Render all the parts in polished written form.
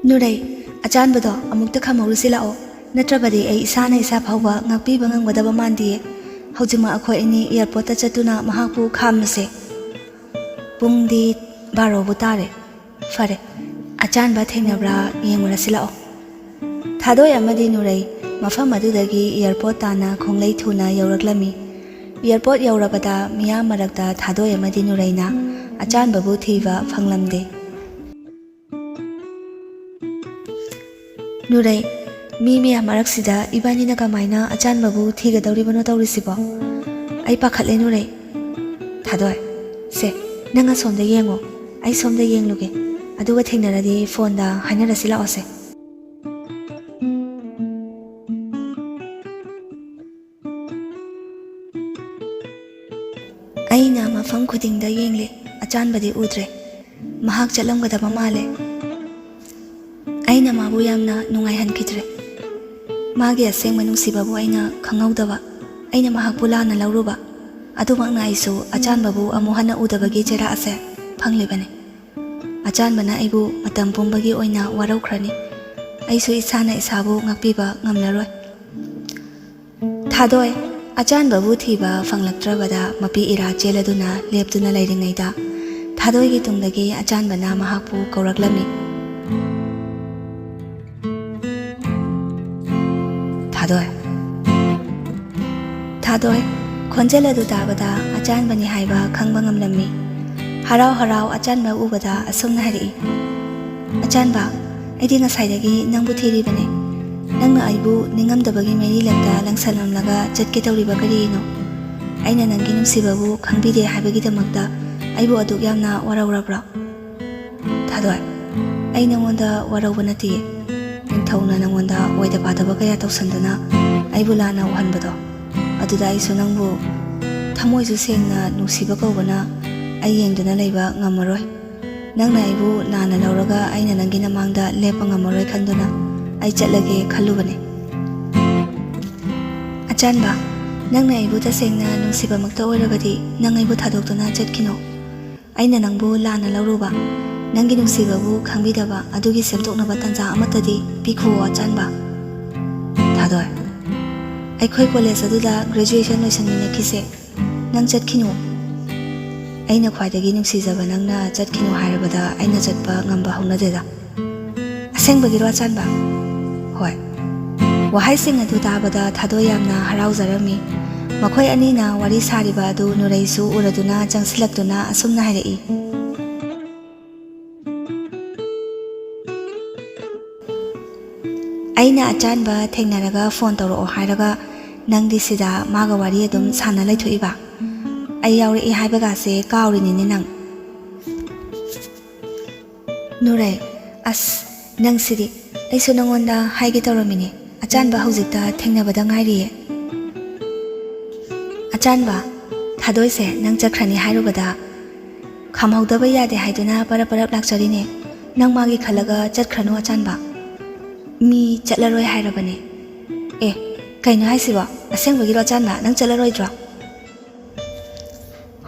Nuray, achanbado amukta khamaurusi lao natrabadi ai isana isa phawba ngakpiba ngangwadaba mandiye haujima akhoi ani airport ta chatuna mahakpu khamnase pungdi 12 bu tare fare achanba thengnabra yengurasi lao thadoi amadi nurai mafam adudagi airport tana khonglei thuna yauraklami airport yaurabada miya marakta thadoi amadi nuraina achanba bu thiba phanglamde Nuray, mi amaraksida ibani na kamaina achan babu thiga dauri bano taurisibo. Ay pakhatle Nuray. Thadoi, se, nanga somda yengo, ay somda yengluge. Aduga thengnaradi phone da hainarasi laose. Aina mafam khudingda yengle, achan badi udre. Mahak chalamgadaba male. Aina mabu yamna nungai hankidre magi aseng manungsibabu aina khangawdaba aina mahakpula na lauruba adumakna aisu achan babu amuhana udabagi chera ase phanglibane achan bana aibu matam pumbagi oina waraukhrani aisu isana isabu ngakpiba ngamlaroi thadoi achan babu thiba phanglaktrabada mapi ira cheladuna leptuna leiringaida thadoi gi tungdagi achan bana mahakpu kauraklami Thadoi, khonjela du dabada achan bani haiba khangba ngamlammi harau harau achan ba ubada asumna hari achan ba aidi ngasaidagi nangbu thiri bane nangna aibu ningamdabagi meri lemda langsalamlaga chatke tawriba karino aina nangi nungsibabu khangbide haibagi damakta aibu aduk yamna waraurabra Thadoi, ai nangonda waraubanati Ningthawna nangonda oida padaba kaya tawsandana aibu lana uhanbado aduda aisu nangbu thamoisu sengna nusiba kawbana ai yengduna leiba ngamaroi nangna aibu lana lauraga aina nangi namangda lepa ngamaroi khanduna ai chatlage khallubane achanba nangna aibu tasengna nusiba makta oirabadi nang aibu thadokduna chatkino aina nangbu lana lauruba Nangi nungsibabu khangbidaba adugi semtoknaba tanja amatadi pikhu achanba Thadoi Aikhoi college aduda graduation loisanmine khise nang chatkinu aina khwaidagi nungsijaba nangna chatkinu hairabada aina chatpa ngamba haunadeda asengbagiro achanba hoi wahai sing adu tabada Thadoi yamna harauzarami makhoi anina wari sariba adu nuraisu uraduna changsilaktuna asumna hairai Aina achanba thengnaraga phone tawro hairaga nangdi sida maga wari adum sana laithuiba ai yauri I haibaga se kawrini ni nang Nuray as nang sidi aisu nangonda haige tawramini achanba hojikta thengnabada ngairiye achanba Thadoi se nang chakhrani hairubada khamhaudaba yade haiduna parap lakcharine nang magi khalaga chatkhranu achanba Mi chatlaroi hairabane kaino haisiba asengbagiro achanba nang chatlaroidra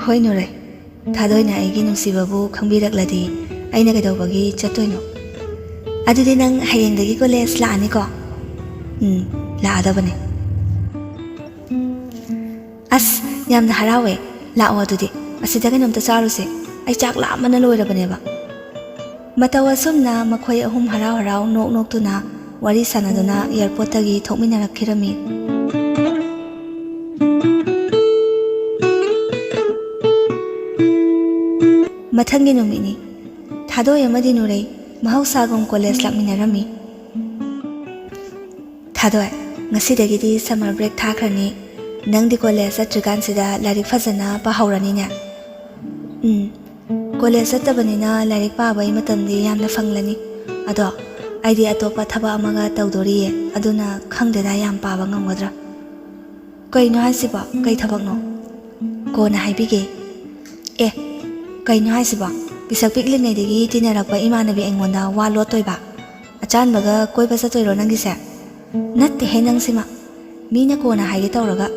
Hoi Nuray Thadoi na aigi nungsibabu khangbirakladi aina kaidawbagi chattoino adudi nang hayengdagi college laani ko laadabane as yamna harawe lao adudi asidaga namta charuse ai chak lamana loirabaneba matawa sumna makhoi ahum harau nok tuna wari sanaduna airport tagi thokminarakhirami mathangi numini Thadoi amadi Nuray mahausagum college lakminarami Thadoi ngasidagidi summer break thakhrani nangdi college atrigansida larik fazana pahaurani ne college atabanina larik pabai matamdi yamna fanglani ado aidi atopa thaba amaga tawdoriye aduna khangdeda yam paba ngamgadra kaino haisiba kai thabakno kona haibige kaino haisiba pisak piklingedagi tinarakpa imanabi engonda wa lotoiba achanbaga koiba chatoiro nangise natte he nangsima mina kona haige tawraga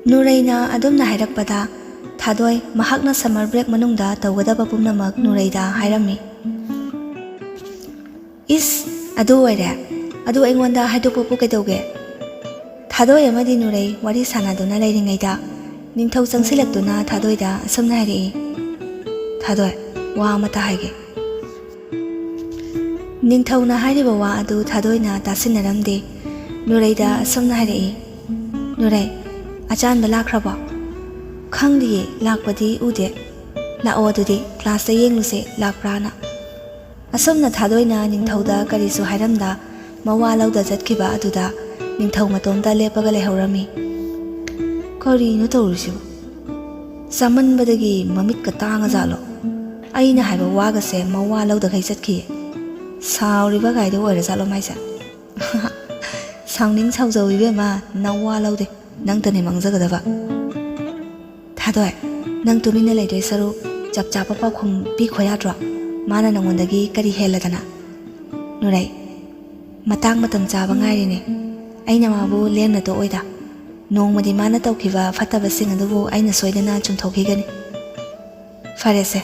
ꯅꯨꯔꯩꯅ ꯑꯗꯨꯝꯅ ꯍꯥꯏꯔꯛꯄꯗ ꯊꯥꯗꯣꯏ ꯃꯍꯥꯛꯅ summer break ꯃꯅꯨꯡꯗ ꯇꯧꯒꯗꯕ ꯄꯨꯝꯅꯃꯛ ꯅꯨꯔꯩꯗ ꯍꯥꯏꯔꯝꯃꯤ꯫ ꯏꯁ ꯑꯗꯨ ꯑꯣꯏꯔꯦ, ꯑꯗꯨ ꯑꯩꯉꯣꯟꯗ ꯍꯥꯏꯗꯣꯛꯄꯕꯨ ꯀꯩꯗꯧꯒꯦ? ꯊꯥꯗꯣꯏ ꯑꯃꯗꯤ ꯅꯨꯔꯩ ꯋꯥꯔꯤ ꯁꯥꯟꯅꯗꯨꯅ ꯂꯩꯔꯤꯉꯩꯗ ꯅꯤꯡꯊꯧ ꯆꯪꯁꯤꯜꯂꯛꯇꯨꯅ ꯊꯥꯗꯣꯏꯗ ꯑꯁꯨꯝꯅ ꯍꯥꯏꯔꯛꯏ, ꯊꯥꯗꯣꯏ, ꯋꯥ ꯑꯃꯇ ꯍꯥꯏꯒꯦ꯫ ꯅꯤꯡꯊꯧꯅ ꯍꯥꯏꯔꯤꯕ ꯋꯥ ꯑꯗꯨ ꯊꯥꯗꯣꯏꯅ ꯇꯥꯁꯤꯟꯅꯔꯝꯗꯦ꯫ ꯅꯨꯔꯩꯗ ꯑꯁꯨꯝꯅ ꯍꯥꯏꯔꯛꯏ, ꯅꯨꯔꯩ, ꯑꯆꯥꯟꯕ ꯂꯥꯛꯈ꯭ꯔꯕꯣ? ꯈꯪꯗꯤꯌꯦ, ꯂꯥꯛꯄꯗꯤ ꯎꯗꯦ꯫ ꯂꯥꯛꯑꯣ ꯑꯗꯨꯗꯤ ꯀ꯭ꯂꯥꯁꯇ ꯌꯦꯡꯂꯨꯁꯦ ꯂꯥꯛꯄ꯭ꯔꯥꯅ꯫ ꯑꯁꯨꯝꯅ ꯊꯥꯗꯣꯏꯅ ꯅꯤꯡꯊꯧꯗ ꯀꯔꯤꯁꯨ ꯍꯥꯏꯔꯝꯗ ꯃꯋꯥ ꯂꯧꯗ ꯆꯠꯈꯤꯕ ꯑꯗꯨꯗ ꯅꯤꯡꯊꯧ ꯃꯇꯣꯝꯇ ꯂꯦꯞꯄꯒ ꯂꯩꯍꯧꯔꯝꯃꯤ꯫ ꯀꯔꯤꯅꯣ ꯇꯧꯔꯤꯁꯤꯕꯨ? ꯆꯥꯃꯟꯕꯗꯒꯤ ꯃꯃꯤꯠꯀ ꯇꯥꯡꯉꯖꯥꯠꯂꯣ? ꯑꯩꯅ ꯍꯥꯏꯕ ꯋꯥꯒꯁꯦ ꯃꯋꯥ ꯂꯧꯗꯈꯩ ꯆꯠꯈꯤꯌꯦ꯫ ꯁꯥꯎꯔꯤꯕ ꯒꯥꯏꯗꯣ ꯑꯣꯏꯔꯖꯥꯠꯂꯣ ꯃꯥꯏꯁꯦ? ꯁꯥꯎꯅꯤꯡ ꯁꯥꯎꯖꯧ ꯏꯕꯦꯝꯃ, ꯅꯋꯥ ꯂꯧꯗꯦ, ꯅꯪꯇꯅꯦ ꯃꯥꯡꯖꯒꯗꯕ꯫ ꯊꯥꯗꯣꯏ, ꯅꯪ ꯇꯨꯃꯤꯟꯅ ꯂꯩꯗꯣꯏ ꯁꯔꯨꯛ ꯆꯞ ꯆꯥꯕ ꯄꯥꯎꯈꯨꯝ ꯄꯤꯈꯣ ꯌꯥꯗ꯭ꯔꯣ? ꯃꯥꯅ ꯅꯪꯉꯣꯟꯗꯒꯤ ꯀꯔꯤ ꯍꯦꯜꯂꯗꯅ? ꯅꯨꯔꯩ, ꯃꯇꯥꯡ ꯃꯇꯝ ꯆꯥꯕ ꯉꯥꯏꯔꯤꯅꯦ, ꯑꯩꯅ ꯃꯥꯕꯨ ꯂꯦꯝꯅ ꯇꯣꯛꯑꯣꯏꯗ꯫ ꯅꯣꯡꯃꯗꯤ ꯃꯥꯅ ꯇꯧꯈꯤꯕ ꯐꯠꯇꯕꯁꯤꯡ ꯑꯗꯨꯕꯨ ꯑꯩꯅ ꯁꯣꯏꯗꯅ ꯆꯨꯝꯊꯣꯛꯈꯤꯒꯅꯤ꯫ ꯐꯔꯦꯁꯦ,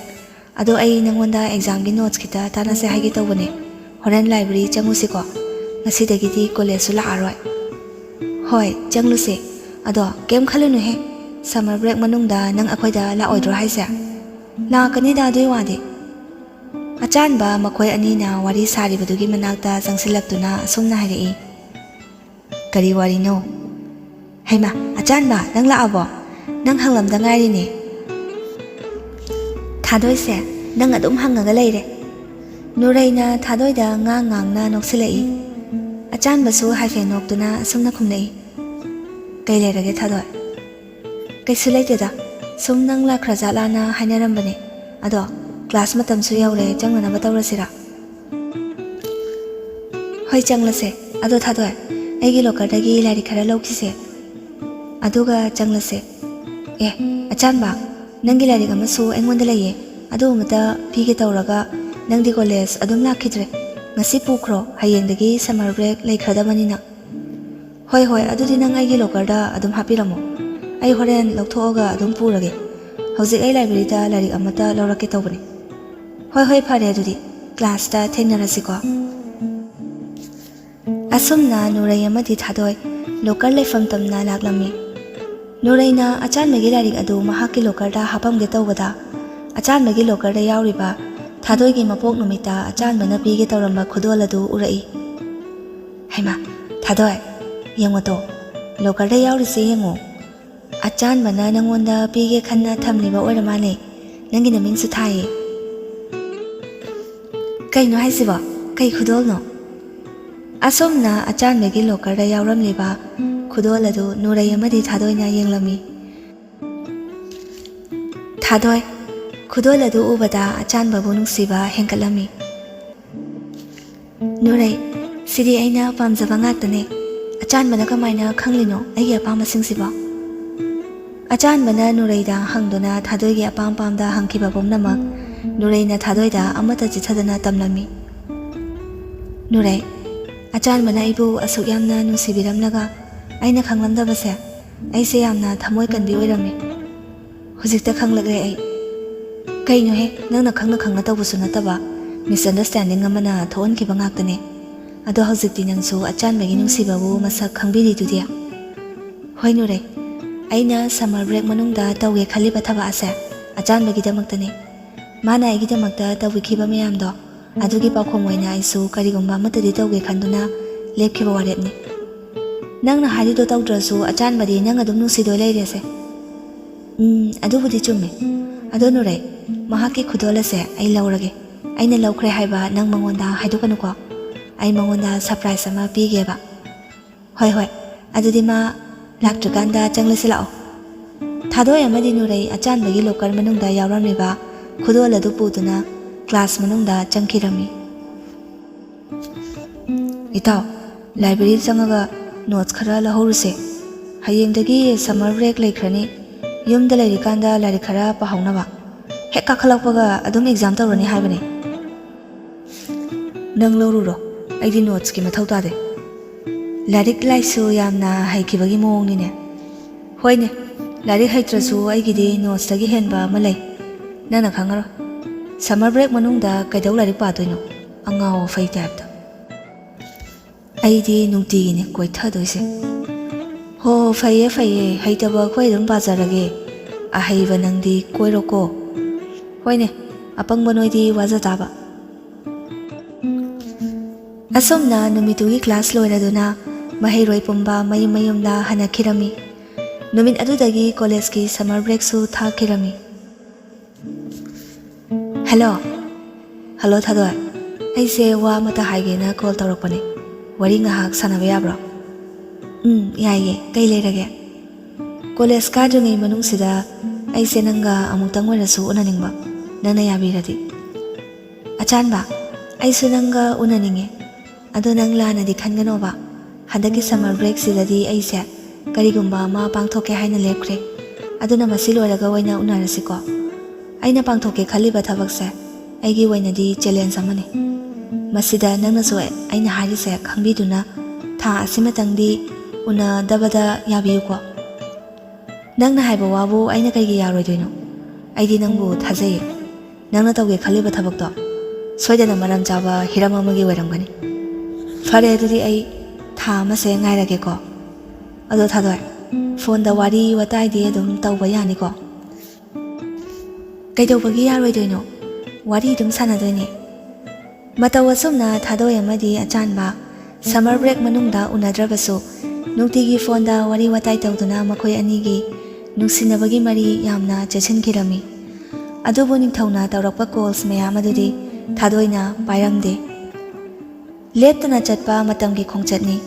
ꯑꯗꯣ ꯑꯩ ꯅꯪꯉꯣꯟꯗ ꯑꯦꯛꯖꯥꯝꯒꯤ ꯅꯣꯠꯁ ꯈꯤꯇ ꯇꯥꯟꯅꯁꯦ ꯍꯥꯏꯒꯦ ꯇꯧꯕꯅꯦ꯫ ꯍꯣꯔꯦꯟ ꯂꯥꯏꯕ꯭ꯔꯦꯔꯤ ꯆꯪꯉꯨꯁꯤꯀꯣ? ꯉꯁꯤꯗꯒꯤꯗꯤ ꯀꯣꯂꯦꯖꯁꯨ ꯂꯥꯛꯑꯔꯣꯏ꯫ ꯍꯣꯏ ꯆꯪꯂꯨꯁꯦ, ꯑꯗꯣ ꯀꯩꯝ ꯈꯜꯂꯨꯅꯨꯍꯦ, ꯁꯝꯃꯔ ꯕ꯭ꯔꯦꯛ ꯃꯅꯨꯡꯗ ꯅꯪ ꯑꯩꯈꯣꯏꯗ ꯂꯥꯛꯑꯣꯏꯗ꯭ꯔꯣ ꯍꯥꯏꯁꯦ? ꯂꯥꯛꯀꯅꯤꯗ ꯑꯗꯨꯏ ꯋꯥꯗꯤ꯫ ꯑꯆꯥꯟꯕ ꯃꯈꯣꯏ ꯑꯅꯤꯅ ꯋꯥꯔꯤ ꯁꯥꯔꯤꯕꯗꯨꯒꯤ ꯃꯅꯥꯛꯇ ꯆꯪꯁꯤꯜꯂꯛꯇꯨꯅ ꯑꯁꯨꯝꯅ ꯍꯥꯏꯔꯛꯏ, ꯀꯔꯤ ꯋꯥꯔꯤꯅꯣ? ꯍꯩꯃꯥ, ꯑꯆꯥꯟꯕ ꯅꯪ ꯂꯥꯛꯑꯕꯣ? ꯅꯪ ꯍꯪꯂꯝꯗ ꯉꯥꯏꯔꯤꯅꯦ꯫ ꯊꯥꯗꯣꯏꯁꯦ, ꯅꯪ ꯑꯗꯨꯝ ꯍꯪꯉꯒ ꯂꯩꯔꯦ꯫ ꯅꯨꯔꯩꯅ ꯊꯥꯗꯣꯏꯗ ꯉꯥꯡꯅ ꯅꯣꯛꯁꯤꯜꯂꯛꯏ꯫ ꯑꯆꯥꯟꯕꯁꯨ ꯍꯥꯏꯐꯦꯠ ꯅꯣꯛꯇꯨꯅ ꯑꯁꯨꯝꯅ ꯈꯨꯝꯂꯛꯏ, ꯀꯩ ꯂꯩꯔꯒꯦ ꯊꯥꯗꯣꯏ? ꯀꯩꯁꯨ ꯂꯩꯇꯦꯗ, ꯁꯨꯝ ꯅꯪ ꯂꯥꯛꯈ꯭ꯔꯖꯥꯠꯂꯥꯅ ꯍꯥꯏꯅꯔꯝꯕꯅꯦ꯫ ꯑꯗꯣ ꯀ꯭ꯂꯥꯁ ꯃꯇꯝꯁꯨ ꯌꯧꯔꯦ, ꯆꯪꯅꯅꯕ ꯇꯧꯔꯁꯤꯔꯥ? ꯍꯣꯏ ꯆꯪꯂꯁꯦ꯫ ꯑꯗꯣ ꯊꯥꯗꯣꯏ, ꯑꯩꯒꯤ ꯂꯣꯀꯔꯗꯒꯤ ꯂꯥꯏꯔꯤꯛ ꯈꯔ ꯂꯧꯈꯤꯁꯦ, ꯑꯗꯨꯒ ꯆꯪꯂꯁꯦ꯫ ꯑꯦ ꯑꯆꯥꯟꯕ, ꯅꯪꯒꯤ ꯂꯥꯏꯔꯤꯛ ꯑꯃꯁꯨ ꯑꯩꯉꯣꯟꯗ ꯂꯩꯌꯦ, ꯑꯗꯨ ꯑꯃꯇ ꯄꯤꯒꯦ ꯇꯧꯔꯒ ꯅꯪꯗꯤ ꯀꯣꯂꯦꯖ ꯑꯗꯨꯝ ꯂꯥꯛꯈꯤꯗ꯭ꯔꯦ꯫ ꯉꯁꯤ ꯄꯨꯈ꯭ꯔꯣ, ꯍꯌꯦꯡꯗꯒꯤ ꯁꯝꯃꯔ ꯕ꯭ꯔꯦꯛ ꯂꯩꯈ꯭ꯔꯗꯕꯅꯤꯅ꯫ ꯍꯣꯏ ꯍꯣꯏ, ꯑꯗꯨꯗꯤ ꯅꯪ ꯑꯩꯒꯤ ꯂꯣꯀꯔꯗ ꯑꯗꯨꯝ ꯍꯥꯞꯄꯤꯔꯝꯃꯣ, ꯑꯩ ꯍꯣꯔꯦꯟ ꯂꯧꯊꯣꯛꯑꯒ ꯑꯗꯨꯝ ꯄꯨꯔꯒꯦ꯫ ꯍꯧꯖꯤꯛ ꯑꯩ ꯂꯥꯏꯕ꯭ꯔꯦꯔꯤꯗ ꯂꯥꯏꯔꯤꯛ ꯑꯃꯇ ꯂꯧꯔꯛꯀꯦ ꯇꯧꯕꯅꯦ꯫ ꯍꯣꯏ ꯍꯣꯏ ꯐꯔꯦ, ꯑꯗꯨꯗꯤ ꯀ꯭ꯂꯥꯁꯇ ꯊꯦꯡꯅꯔꯁꯤꯀꯣ꯫ ꯑꯁꯨꯝꯅ ꯅꯨꯔꯩ ꯑꯃꯗꯤ ꯊꯥꯗꯣꯏ ꯂꯣꯀꯔ ꯂꯩꯐꯝ ꯇꯝꯅ ꯂꯥꯛꯂꯝꯃꯤ꯫ ꯅꯨꯔꯩꯅ ꯑꯆꯥꯟꯕꯒꯤ ꯂꯥꯏꯔꯤꯛ ꯑꯗꯨ ꯃꯍꯥꯛꯀꯤ ꯂꯣꯀꯔꯗ ꯍꯥꯞꯄꯝꯒꯦ ꯇꯧꯕꯗ ꯑꯆꯥꯟꯕꯒꯤ ꯂꯣꯀꯔꯗ ꯌꯥꯎꯔꯤꯕ ꯊꯥꯗꯣꯏꯒꯤ ꯃꯄꯣꯛ ꯅꯨꯃꯤꯠꯇ ꯑꯆꯥꯟꯕꯅ ꯄꯤꯒꯦ ꯇꯧꯔꯝꯕ ꯈꯨꯗꯣꯜ ꯑꯗꯨ ꯎꯔꯛꯏ꯫ ꯍꯩꯃꯥ, ꯊꯥꯗꯣꯏ, ꯌꯦꯡꯉꯣꯇꯣ, ꯂꯣꯀꯔꯗ ꯌꯥꯎꯔꯤꯁꯦ ꯌꯦꯡꯉꯣ, ꯑꯆꯥꯟꯕꯅ ꯅꯪꯉꯣꯟꯗ ꯄꯤꯒꯦ ꯈꯟꯅ ꯊꯝꯂꯤꯕ ꯑꯣꯏꯔ ꯃꯥꯜꯂꯦ, ꯅꯪꯒꯤ ꯅꯃꯤꯡꯁꯨ ꯊꯥꯏꯌꯦ꯫ ꯀꯩꯅꯣ ꯍꯥꯏꯁꯤꯕꯣ? ꯀꯩ ꯈꯨꯗꯣꯜꯅꯣ? ꯑꯁꯨꯝꯅ ꯑꯆꯥꯟꯕꯒꯤ ꯂꯣꯀꯔꯗ ꯌꯥꯎꯔꯝꯂꯤꯕ ꯈꯨꯗꯣꯜ ꯑꯗꯨ ꯅꯨꯔꯩ ꯑꯃꯗꯤ ꯊꯥꯗꯣꯏꯅ ꯌꯦꯡꯂꯝꯃꯤ꯫ ꯊꯥꯗꯣꯏ, ꯈꯨꯗꯣꯜ ꯑꯗꯨ ꯎꯕꯗ ꯑꯆꯥꯟꯕꯕꯨ ꯅꯨꯡꯁꯤꯕ ꯍꯦꯟꯒꯠꯂꯝꯃꯤ꯫ ꯅꯨꯔꯩ, ꯁꯤꯗꯤ ꯑꯩꯅ ꯄꯥꯝꯖꯕ ꯉꯥꯛꯇꯅꯦ, ꯑꯆꯥꯟꯕꯅ ꯀꯃꯥꯏꯅ ꯈꯪꯂꯤꯅꯣ ꯑꯩꯒꯤ ꯑꯄꯥꯝꯕꯁꯤꯡꯁꯤꯕꯣ? ꯑꯆꯥꯟꯕꯅ ꯅꯨꯔꯩꯗ ꯍꯪꯗꯨꯅ ꯊꯥꯗꯣꯏꯒꯤ ꯑꯄꯥꯝ ꯄꯥꯝꯗ ꯍꯪꯈꯤꯕ ꯄꯨꯝꯅꯃꯛ ꯅꯨꯔꯩꯅ ꯊꯥꯗꯣꯏꯗ ꯑꯃꯠꯇ ꯆꯤꯊꯗꯅ ꯇꯝꯂꯝꯃꯤ꯫ ꯅꯨꯔꯩ, ꯑꯆꯥꯟꯕꯅ ꯑꯩꯕꯨ ꯑꯁꯨꯛ ꯌꯥꯝꯅ ꯅꯨꯡꯁꯤꯕꯤꯔꯝꯂꯒ ꯑꯩꯅ ꯈꯪꯂꯝꯗꯕꯁꯦ, ꯑꯩꯁꯦ ꯌꯥꯝꯅ ꯊꯃꯣꯏ ꯀꯟꯕꯤ ꯑꯣꯏꯔꯝꯃꯤ꯫ ꯍꯧꯖꯤꯛꯇ ꯈꯪꯂꯛꯂꯦ ꯑꯩ꯫ ꯀꯩꯅꯣꯍꯦ, ꯅꯪꯅ ꯈꯪꯅ ꯈꯪꯅ ꯇꯧꯕꯁꯨ ꯅꯠꯇꯕ, ꯃꯤꯁꯑꯟꯗꯔꯁꯇꯦꯟꯗꯤꯡ ꯑꯃꯅ ꯊꯣꯛꯍꯟꯈꯤꯕ ꯉꯥꯛꯇꯅꯦ꯫ ꯑꯗꯣ ꯍꯧꯖꯤꯛꯇꯤ ꯅꯪꯁꯨ ꯑꯆꯥꯟꯕꯒꯤ ꯅꯨꯡꯁꯤꯕꯕꯨ ꯃꯁꯛ ꯈꯪꯕꯤꯔꯤꯗꯨꯗꯤ꯫ ꯍꯣꯏ ꯅꯨꯔꯩ, ꯑꯩꯅ ꯁꯝꯃꯔ ꯕ꯭ꯔꯦꯛ ꯃꯅꯨꯡꯗ ꯇꯧꯒꯦ ꯈꯜꯂꯤꯕ ꯊꯕꯛ ꯑꯁꯦ ꯑꯆꯥꯟꯕꯒꯤꯗꯃꯛꯇꯅꯤ꯫ ꯃꯥꯅ ꯑꯩꯒꯤꯗꯃꯛꯇ ꯇꯧꯕꯤꯈꯤꯕ ꯃꯌꯥꯝꯗꯣ ꯑꯗꯨꯒꯤ ꯄꯥꯎꯈꯨꯝ ꯑꯣꯏꯅ ꯑꯩꯁꯨ ꯀꯔꯤꯒꯨꯝꯕ ꯑꯃꯠꯇꯗꯤ ꯇꯧꯒꯦ ꯈꯟꯗꯨꯅ ꯂꯦꯞꯈꯤꯕ ꯋꯥꯔꯦꯞꯅꯤ꯫ ꯅꯪꯅ ꯍꯥꯏꯔꯤꯗꯣ ꯇꯧꯗ꯭ꯔꯁꯨ ꯑꯆꯥꯟꯕꯗꯤ ꯅꯪ ꯑꯗꯨꯝ ꯅꯨꯡꯁꯤꯗꯣꯏ ꯂꯩꯔꯦꯁꯦ꯫ ꯑꯗꯨꯕꯨꯗꯤ ꯆꯨꯝꯃꯦ꯫ ꯑꯗꯣ ꯅꯨꯔꯩ, ꯃꯍꯥꯛꯀꯤ ꯈꯨꯗꯣꯜ ꯑꯁꯦ ꯑꯩ ꯂꯧꯔꯒꯦ꯫ ꯑꯩꯅ ꯂꯧꯈ꯭ꯔꯦ ꯍꯥꯏꯕ ꯅꯪ ꯃꯉꯣꯟꯗ ꯍꯥꯏꯗꯣꯛꯀꯅꯨꯀꯣ, ꯑꯩ ꯃꯉꯣꯟꯗ ꯁꯔꯄ꯭ꯔꯥꯏꯖ ꯑꯃ ꯄꯤꯒꯦꯕ꯫ ꯍꯣꯏ ꯍꯣꯏ, ꯑꯗꯨꯗꯤ ꯃꯥ ꯂꯥꯛꯇ꯭ꯔꯤꯀꯥꯟꯗ ꯆꯪꯂꯁꯤ ꯂꯥꯛꯑꯣ꯫ ꯊꯥꯗꯣꯏ ꯑꯃꯗꯤ ꯅꯨꯔꯩ ꯑꯆꯥꯟꯕꯒꯤ ꯂꯣꯀꯔ ꯃꯅꯨꯡꯗ ꯌꯥꯎꯔꯝꯂꯤꯕ ꯈꯨꯗꯣꯜ ꯑꯗꯨ ꯄꯨꯗꯨꯅ ꯀ꯭ꯂꯥꯁ ꯃꯅꯨꯡꯗ ꯆꯪꯈꯤꯔꯝꯃꯤ꯫ ꯏꯇꯥꯎ, ꯂꯥꯏꯕ꯭ꯔꯦꯔꯤ ꯆꯪꯉꯒ ꯅꯣꯠꯁ ꯈꯔ ꯂꯧꯍꯧꯔꯨꯁꯦ, ꯍꯌꯦꯡꯗꯒꯤ ꯁꯝꯃꯔ ꯕ꯭ꯔꯦꯛ ꯂꯩꯈ꯭ꯔꯅꯤ, ꯌꯨꯝꯗ ꯂꯩꯔꯤꯀꯥꯟꯗ ꯂꯥꯏꯔꯤꯛ ꯈꯔ ꯄꯥꯍꯧꯅꯕ, ꯍꯦꯛ ꯀꯥꯈꯠꯂꯛꯄꯒ ꯑꯗꯨꯝ ꯑꯦꯛꯖꯥꯝ ꯇꯧꯔꯅꯤ ꯍꯥꯏꯕꯅꯦ꯫ ꯅꯪ ꯂꯧꯔꯨꯔꯣ, ꯑꯩꯗꯤ ꯅꯣꯠꯁꯀꯤ ꯃꯊꯧ ꯇꯥꯗꯦ꯫ ꯂꯥꯏꯔꯤꯛ ꯂꯥꯏꯁꯨ ꯌꯥꯝꯅ ꯍꯩꯈꯤꯕꯒꯤ ꯃꯑꯣꯡꯅꯤꯅꯦ꯫ ꯍꯣꯏꯅꯦ ꯂꯥꯏꯔꯤꯛ ꯍꯩꯇ꯭ꯔꯁꯨ ꯑꯩꯒꯤꯗꯤ ꯅꯣꯠꯁꯇꯒꯤ ꯍꯦꯟꯕ ꯑꯃ ꯂꯩ ꯅꯪꯅ ꯈꯪꯉꯔꯣꯏ ꯁꯝꯃꯔ ꯕ꯭ꯔꯦꯛ ꯃꯅꯨꯡꯗ ꯀꯩꯗꯧ ꯂꯥꯏꯔꯤꯛ ꯄꯥꯗꯣꯏꯅꯣ ꯑꯉꯥꯎ ꯑꯐꯩ ꯇꯥꯏꯞꯇ ꯑꯩꯗꯤ ꯅꯨꯡꯇꯤꯒꯤꯅꯦ ꯀꯣꯏꯊꯗꯣꯏꯁꯦ ꯍꯣ ꯐꯩꯌꯦ ꯐꯩꯌꯦ ꯍꯩꯇꯕ ꯑꯩꯈꯣꯏ ꯑꯗꯨꯝ ꯄꯥꯖꯔꯒꯦ ꯑꯍꯩꯕ ꯅꯪꯗꯤ ꯀꯣꯏꯔꯣꯀꯣ ꯍꯣꯏꯅꯦ ꯑꯄꯪꯕ ꯅꯣꯏꯗꯤ ꯋꯥꯖ ꯇꯥꯕ ꯑꯁꯨꯝꯅ ꯅꯨꯃꯤꯠꯇꯨꯒꯤ ꯀ꯭ꯂꯥꯁ ꯂꯣꯏꯔꯗꯨꯅ ꯃꯍꯩꯔꯣꯏ ꯄꯨꯝꯕ ꯃꯌꯨꯝ ꯃꯌꯨꯝꯗ ꯍꯟꯅꯈꯤꯔꯝꯃꯤ ꯅꯨꯃꯤꯠ ꯑꯗꯨꯗꯒꯤ ꯀꯣꯂꯦꯖꯀꯤ ꯁꯝꯃꯔ ꯕ꯭ꯔꯦꯛꯁꯨ ꯊꯥꯈꯤꯔꯝꯃꯤ ꯍꯦꯜꯂꯣ ꯍꯜꯂꯣ ꯊꯥꯗꯣꯏ ꯑꯩꯁꯦ ꯋꯥ ꯑꯃꯇ ꯍꯥꯏꯒꯦꯅ ꯀꯣꯜ ꯇꯧꯔꯛꯄꯅꯦ ꯋꯥꯔꯤ ꯉꯥꯏꯍꯥꯛ ꯁꯥꯟꯅꯕ ꯌꯥꯕ꯭ꯔꯣ ꯌꯥꯏꯌꯦ ꯀꯩ ꯂꯩꯔꯒꯦ ꯀꯣꯂꯦꯖ ꯀꯥꯗ꯭ꯔꯤꯉꯩ ꯃꯅꯨꯡꯁꯤꯗ ꯑꯩꯁꯦ ꯅꯪꯒ ꯑꯃꯨꯛꯇꯪ ꯑꯣꯏꯔꯁꯨ ꯎꯅꯅꯤꯡꯕ ꯅꯪꯅ ꯌꯥꯕꯤꯔꯗꯤ ꯑꯆꯥꯟꯕ ꯑꯩꯁꯨ ꯅꯪꯒ ꯎꯅꯅꯤꯡꯉꯦ ꯑꯗꯣ ꯅꯪ ꯂꯥꯟꯅꯗꯤ ꯈꯟꯒꯅꯣꯕ ꯍꯟꯗꯛꯀꯤ ꯁꯝꯃꯔ ꯕ꯭ꯔꯦꯛꯁꯤꯗꯗꯤ ꯑꯩꯁꯦ ꯀꯔꯤꯒꯨꯝꯕ ꯑꯃ ꯄꯥꯡꯊꯣꯛꯀꯦ ꯍꯥꯏꯅ ꯂꯦꯞꯈ꯭ꯔꯦ ꯑꯗꯨꯅ ꯃꯁꯤ ꯂꯣꯏꯔꯒ ꯑꯣꯏꯅ ꯎꯅꯔꯁꯤꯀꯣ ꯑꯩꯅ ꯄꯥꯡꯊꯣꯛꯀꯦ ꯈꯜꯂꯤꯕ ꯊꯕꯛꯁꯦ ꯑꯩꯒꯤ ꯑꯣꯏꯅꯗꯤ ꯆꯦꯂꯦꯟꯖ ꯑꯃꯅꯤ ꯃꯁꯤꯗ ꯅꯪꯅꯁꯨ ꯑꯩꯅ ꯍꯥꯏꯔꯤꯁꯦ ꯈꯪꯕꯤꯗꯨꯅ ꯊꯥ ꯑꯁꯤꯃꯇꯪꯗꯤ ꯎꯅꯗꯕꯗ ꯌꯥꯕꯤꯌꯨꯀꯣ ꯅꯪꯅ ꯍꯥꯏꯕ ꯋꯥꯕꯨ ꯑꯩꯅ ꯀꯩꯒꯤ ꯌꯥꯔꯣꯏꯗꯣꯏꯅꯣ ꯑꯩꯗꯤ ꯅꯪꯕꯨ ꯊꯥꯖꯩꯌꯦ ꯅꯪꯅ ꯇꯧꯒꯦ ꯈꯜꯂꯤꯕ ꯊꯕꯛꯇꯣ ꯁꯣꯏꯗꯅ ꯃꯔꯝ ꯆꯥꯕ ꯍꯤꯔꯝ ꯑꯃꯒꯤ ꯑꯣꯏꯔꯝꯒꯅꯤ ꯐꯔꯦ ꯑꯗꯨꯗꯤ ꯑꯩ ꯊꯥ ꯑꯃꯁꯦ ꯉꯥꯏꯔꯒꯦꯀꯣ ꯑꯗꯣ ꯊꯥꯗꯣꯏ ꯐꯣꯟꯗ ꯋꯥꯔꯤ ꯋꯥꯇꯥꯏꯗꯤ ꯑꯗꯨꯝ ꯇꯧꯕ ꯌꯥꯅꯤꯀꯣ ꯀꯩꯗꯧꯕꯒꯤ ꯌꯥꯔꯣꯏꯗꯣꯏꯅꯣ ꯋꯥꯔꯤ ꯑꯗꯨꯝ ꯁꯥꯟꯅꯗꯣꯏꯅꯦ ꯃꯇꯧ ꯑꯁꯨꯝꯅ ꯊꯥꯗꯣꯏ ꯑꯃꯗꯤ ꯑꯆꯥꯟꯕ ꯁꯝꯃꯔ ꯕ꯭ꯔꯦꯛ ꯃꯅꯨꯡꯗ ꯎꯅꯗ꯭ꯔꯕꯁꯨ ꯅꯨꯡꯇꯤꯒꯤ ꯐꯣꯟꯗ ꯋꯥꯔꯤ ꯋꯥꯇꯥꯏ ꯇꯧꯗꯨꯅ ꯃꯈꯣꯏ ꯑꯅꯤꯒꯤ ꯅꯨꯡꯁꯤꯅꯕꯒꯤ ꯃꯔꯤ ꯌꯥꯝꯅ ꯆꯦꯠꯁꯤꯟꯈꯤꯔꯝꯃꯤ ꯑꯗꯨꯕꯨ ꯅꯤꯡꯊꯧꯅ ꯇꯧꯔꯛꯄ ꯀꯣꯜꯁ ꯃꯌꯥꯝ ꯑꯗꯨꯗꯤ ꯊꯥꯗꯣꯏꯅ ꯄꯥꯏꯔꯝꯗꯦ ꯂꯦꯞꯇꯅ ꯆꯠꯄ ꯃꯇꯝꯒꯤ ꯈꯣꯡꯆꯠꯅꯤ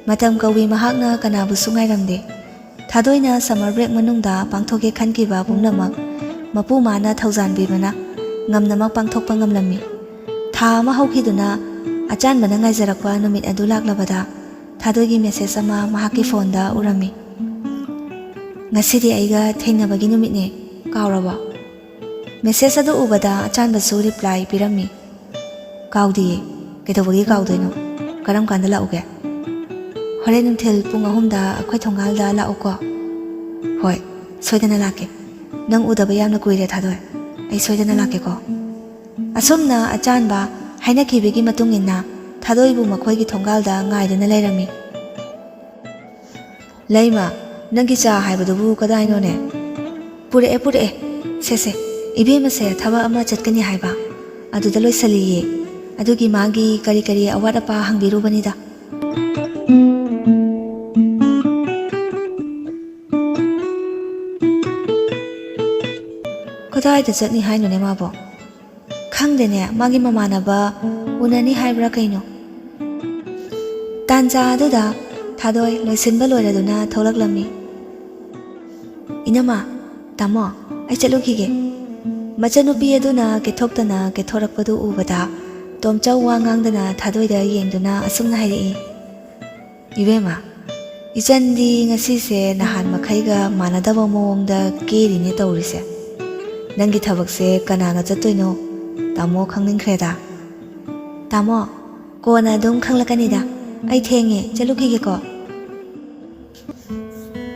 ꯃꯇꯝ ꯀꯧꯏ ꯃꯍꯥꯛꯅ ꯀꯅꯥꯕꯨꯁꯨ ꯉꯥꯏꯔꯝꯗꯦ ꯊꯥꯗꯣꯏꯅ ꯁꯝꯃꯔ ꯕ꯭ꯔꯦꯛ ꯃꯅꯨꯡꯗ ꯄꯥꯡꯊꯣꯛꯀꯦ ꯈꯟꯈꯤꯕ ꯄꯨꯝꯅꯃꯛ ꯃꯄꯨ ꯃꯥꯅ ꯊꯧꯖꯥꯟꯕꯤꯕꯅ ꯉꯝꯅꯃꯛ ꯄꯥꯡꯊꯣꯛꯄ ꯉꯝꯂꯝꯃꯤ ꯊꯥ ꯑꯃ ꯍꯧꯈꯤꯗꯨꯅ ꯑꯆꯥꯟꯕꯅ ꯉꯥꯏꯖꯔꯛꯄ ꯅꯨꯃꯤꯠ ꯑꯗꯨ ꯂꯥꯛꯂꯕꯗ ꯊꯥꯗꯣꯏꯒꯤ ꯃꯦꯁꯦꯖ ꯑꯃ ꯃꯍꯥꯛꯀꯤ ꯐꯣꯟꯗ ꯎꯔꯝꯃꯤ ꯉꯁꯤꯗꯤ ꯑꯩꯒ ꯊꯦꯡꯅꯕꯒꯤ ꯅꯨꯃꯤꯠꯅꯦ ꯀꯥꯎꯔꯕꯣ ꯃꯦꯁꯦꯖ ꯑꯗꯨ ꯎꯕꯗ ꯑꯆꯥꯟꯕꯁꯨ ꯔꯤꯄ꯭ꯂꯥꯏ ꯄꯤꯔꯝꯃꯤ ꯀꯥꯎꯗꯤꯌꯦ ꯀꯩꯗꯧꯕꯒꯤ ꯀꯥꯎꯗꯣꯏꯅꯣ ꯀꯔꯝ ꯀꯥꯟꯗ ꯂꯥꯛꯎꯒꯦ ꯍꯣꯔꯦꯟ ꯅꯨꯡꯊꯤꯜ ꯄꯨꯡ 3ꯗ ꯑꯩꯈꯣꯏ ꯊꯣꯡꯒꯥꯜꯗ ꯂꯥꯛꯎꯀꯣ ꯍꯣꯏ ꯁꯣꯏꯗꯅ ꯂꯥꯛꯀꯦ ꯅꯪ ꯎꯗꯕ ꯌꯥꯝꯅ ꯀꯨꯏꯔꯦ ꯊꯥꯗꯣꯏ ꯑꯩ ꯁꯣꯏꯗꯅ ꯂꯥꯛꯀꯦꯀꯣ ꯑꯁꯨꯝꯅ ꯑꯆꯥꯟꯕ ꯍꯥꯏꯅꯈꯤꯕꯒꯤ ꯃꯇꯨꯡ ꯏꯟꯅ ꯊꯥꯗꯣꯏꯕꯨ ꯃꯈꯣꯏꯒꯤ ꯊꯣꯡꯒꯥꯜꯗ ꯉꯥꯏꯗꯨꯅ ꯂꯩꯔꯝꯃꯤ ꯂꯩꯃ ꯅꯪꯒꯤ ꯆꯥ ꯍꯥꯏꯕꯗꯨꯕꯨ ꯀꯗꯥꯏꯅꯣꯅꯦ ꯄꯨꯔꯛꯑꯦ ꯁꯦ ꯏꯕꯦꯝꯃꯁꯦ ꯊꯕꯛ ꯑꯃ ꯆꯠꯀꯅꯤ ꯍꯥꯏꯕ ꯑꯗꯨꯗ ꯂꯣꯏꯁꯜꯂꯤꯌꯦ ꯑꯗꯨꯒꯤ ꯃꯥꯒꯤ ꯀꯔꯤ ꯀꯔꯤ ꯑꯋꯥꯠ ꯑꯄꯥ ꯍꯪꯕꯤꯔꯨꯕꯅꯤꯗ ꯀꯗꯥꯏꯗ ꯆꯠꯅꯤ ꯍꯥꯏꯅꯣꯅꯦ ꯃꯥꯕꯣ ꯈꯪꯗꯦꯅꯦ ꯃꯥꯒꯤ ꯃꯃꯥꯟꯅꯕ ꯎꯅꯅꯤ ꯍꯥꯏꯕ꯭ꯔꯥ ꯀꯩꯅꯣ ꯇꯥꯟꯖꯥ ꯑꯗꯨꯗ ꯊꯥꯗꯣꯏ ꯂꯣꯏꯁꯤꯟꯕ ꯂꯣꯏꯔꯗꯨꯅ ꯊꯣꯛꯂꯛꯂꯝꯃꯤ ꯏꯅꯝꯃ ꯇꯥꯃꯣ ꯑꯩ ꯆꯠꯂꯨꯈꯤꯒꯦ ꯃꯆꯟꯅꯨꯄꯤ ꯑꯗꯨꯅ ꯀꯦꯊꯣꯛꯇꯅ ꯀꯦꯊꯣꯔꯛꯄꯗꯨ ꯎꯕꯗ ꯇꯣꯝꯆꯧ ꯋꯥ ꯉꯥꯡꯗꯅ ꯊꯥꯗꯣꯏꯗ ꯌꯦꯡꯗꯨꯅ ꯑꯁꯨꯝꯅ ꯍꯥꯏꯔꯛꯏ ꯏꯕꯦꯝꯃ ꯏꯆꯟꯗꯤ ꯉꯁꯤꯁꯦ ꯅꯍꯥꯟ ꯃꯈꯩꯒ ꯃꯥꯟꯅꯗꯕ ꯃꯑꯣꯡꯗ ꯀꯦꯔꯤꯅꯦ ꯇꯧꯔꯤꯁꯦ ꯅꯪꯒꯤ ꯊꯕꯛꯁꯦ ꯀꯅꯥꯒ ꯆꯠꯇꯣꯏꯅꯣ ꯇꯥꯃꯣ ꯈꯪꯅꯤꯡꯈ꯭ꯔꯦꯗ ꯇꯥꯃꯣ ꯀꯣꯟꯅ ꯑꯗꯨꯝ ꯈꯪꯂꯛꯀꯅꯤꯗ ꯑꯩ ꯊꯦꯡꯉꯦ ꯆꯠꯂꯨꯈꯤꯒꯦꯀꯣ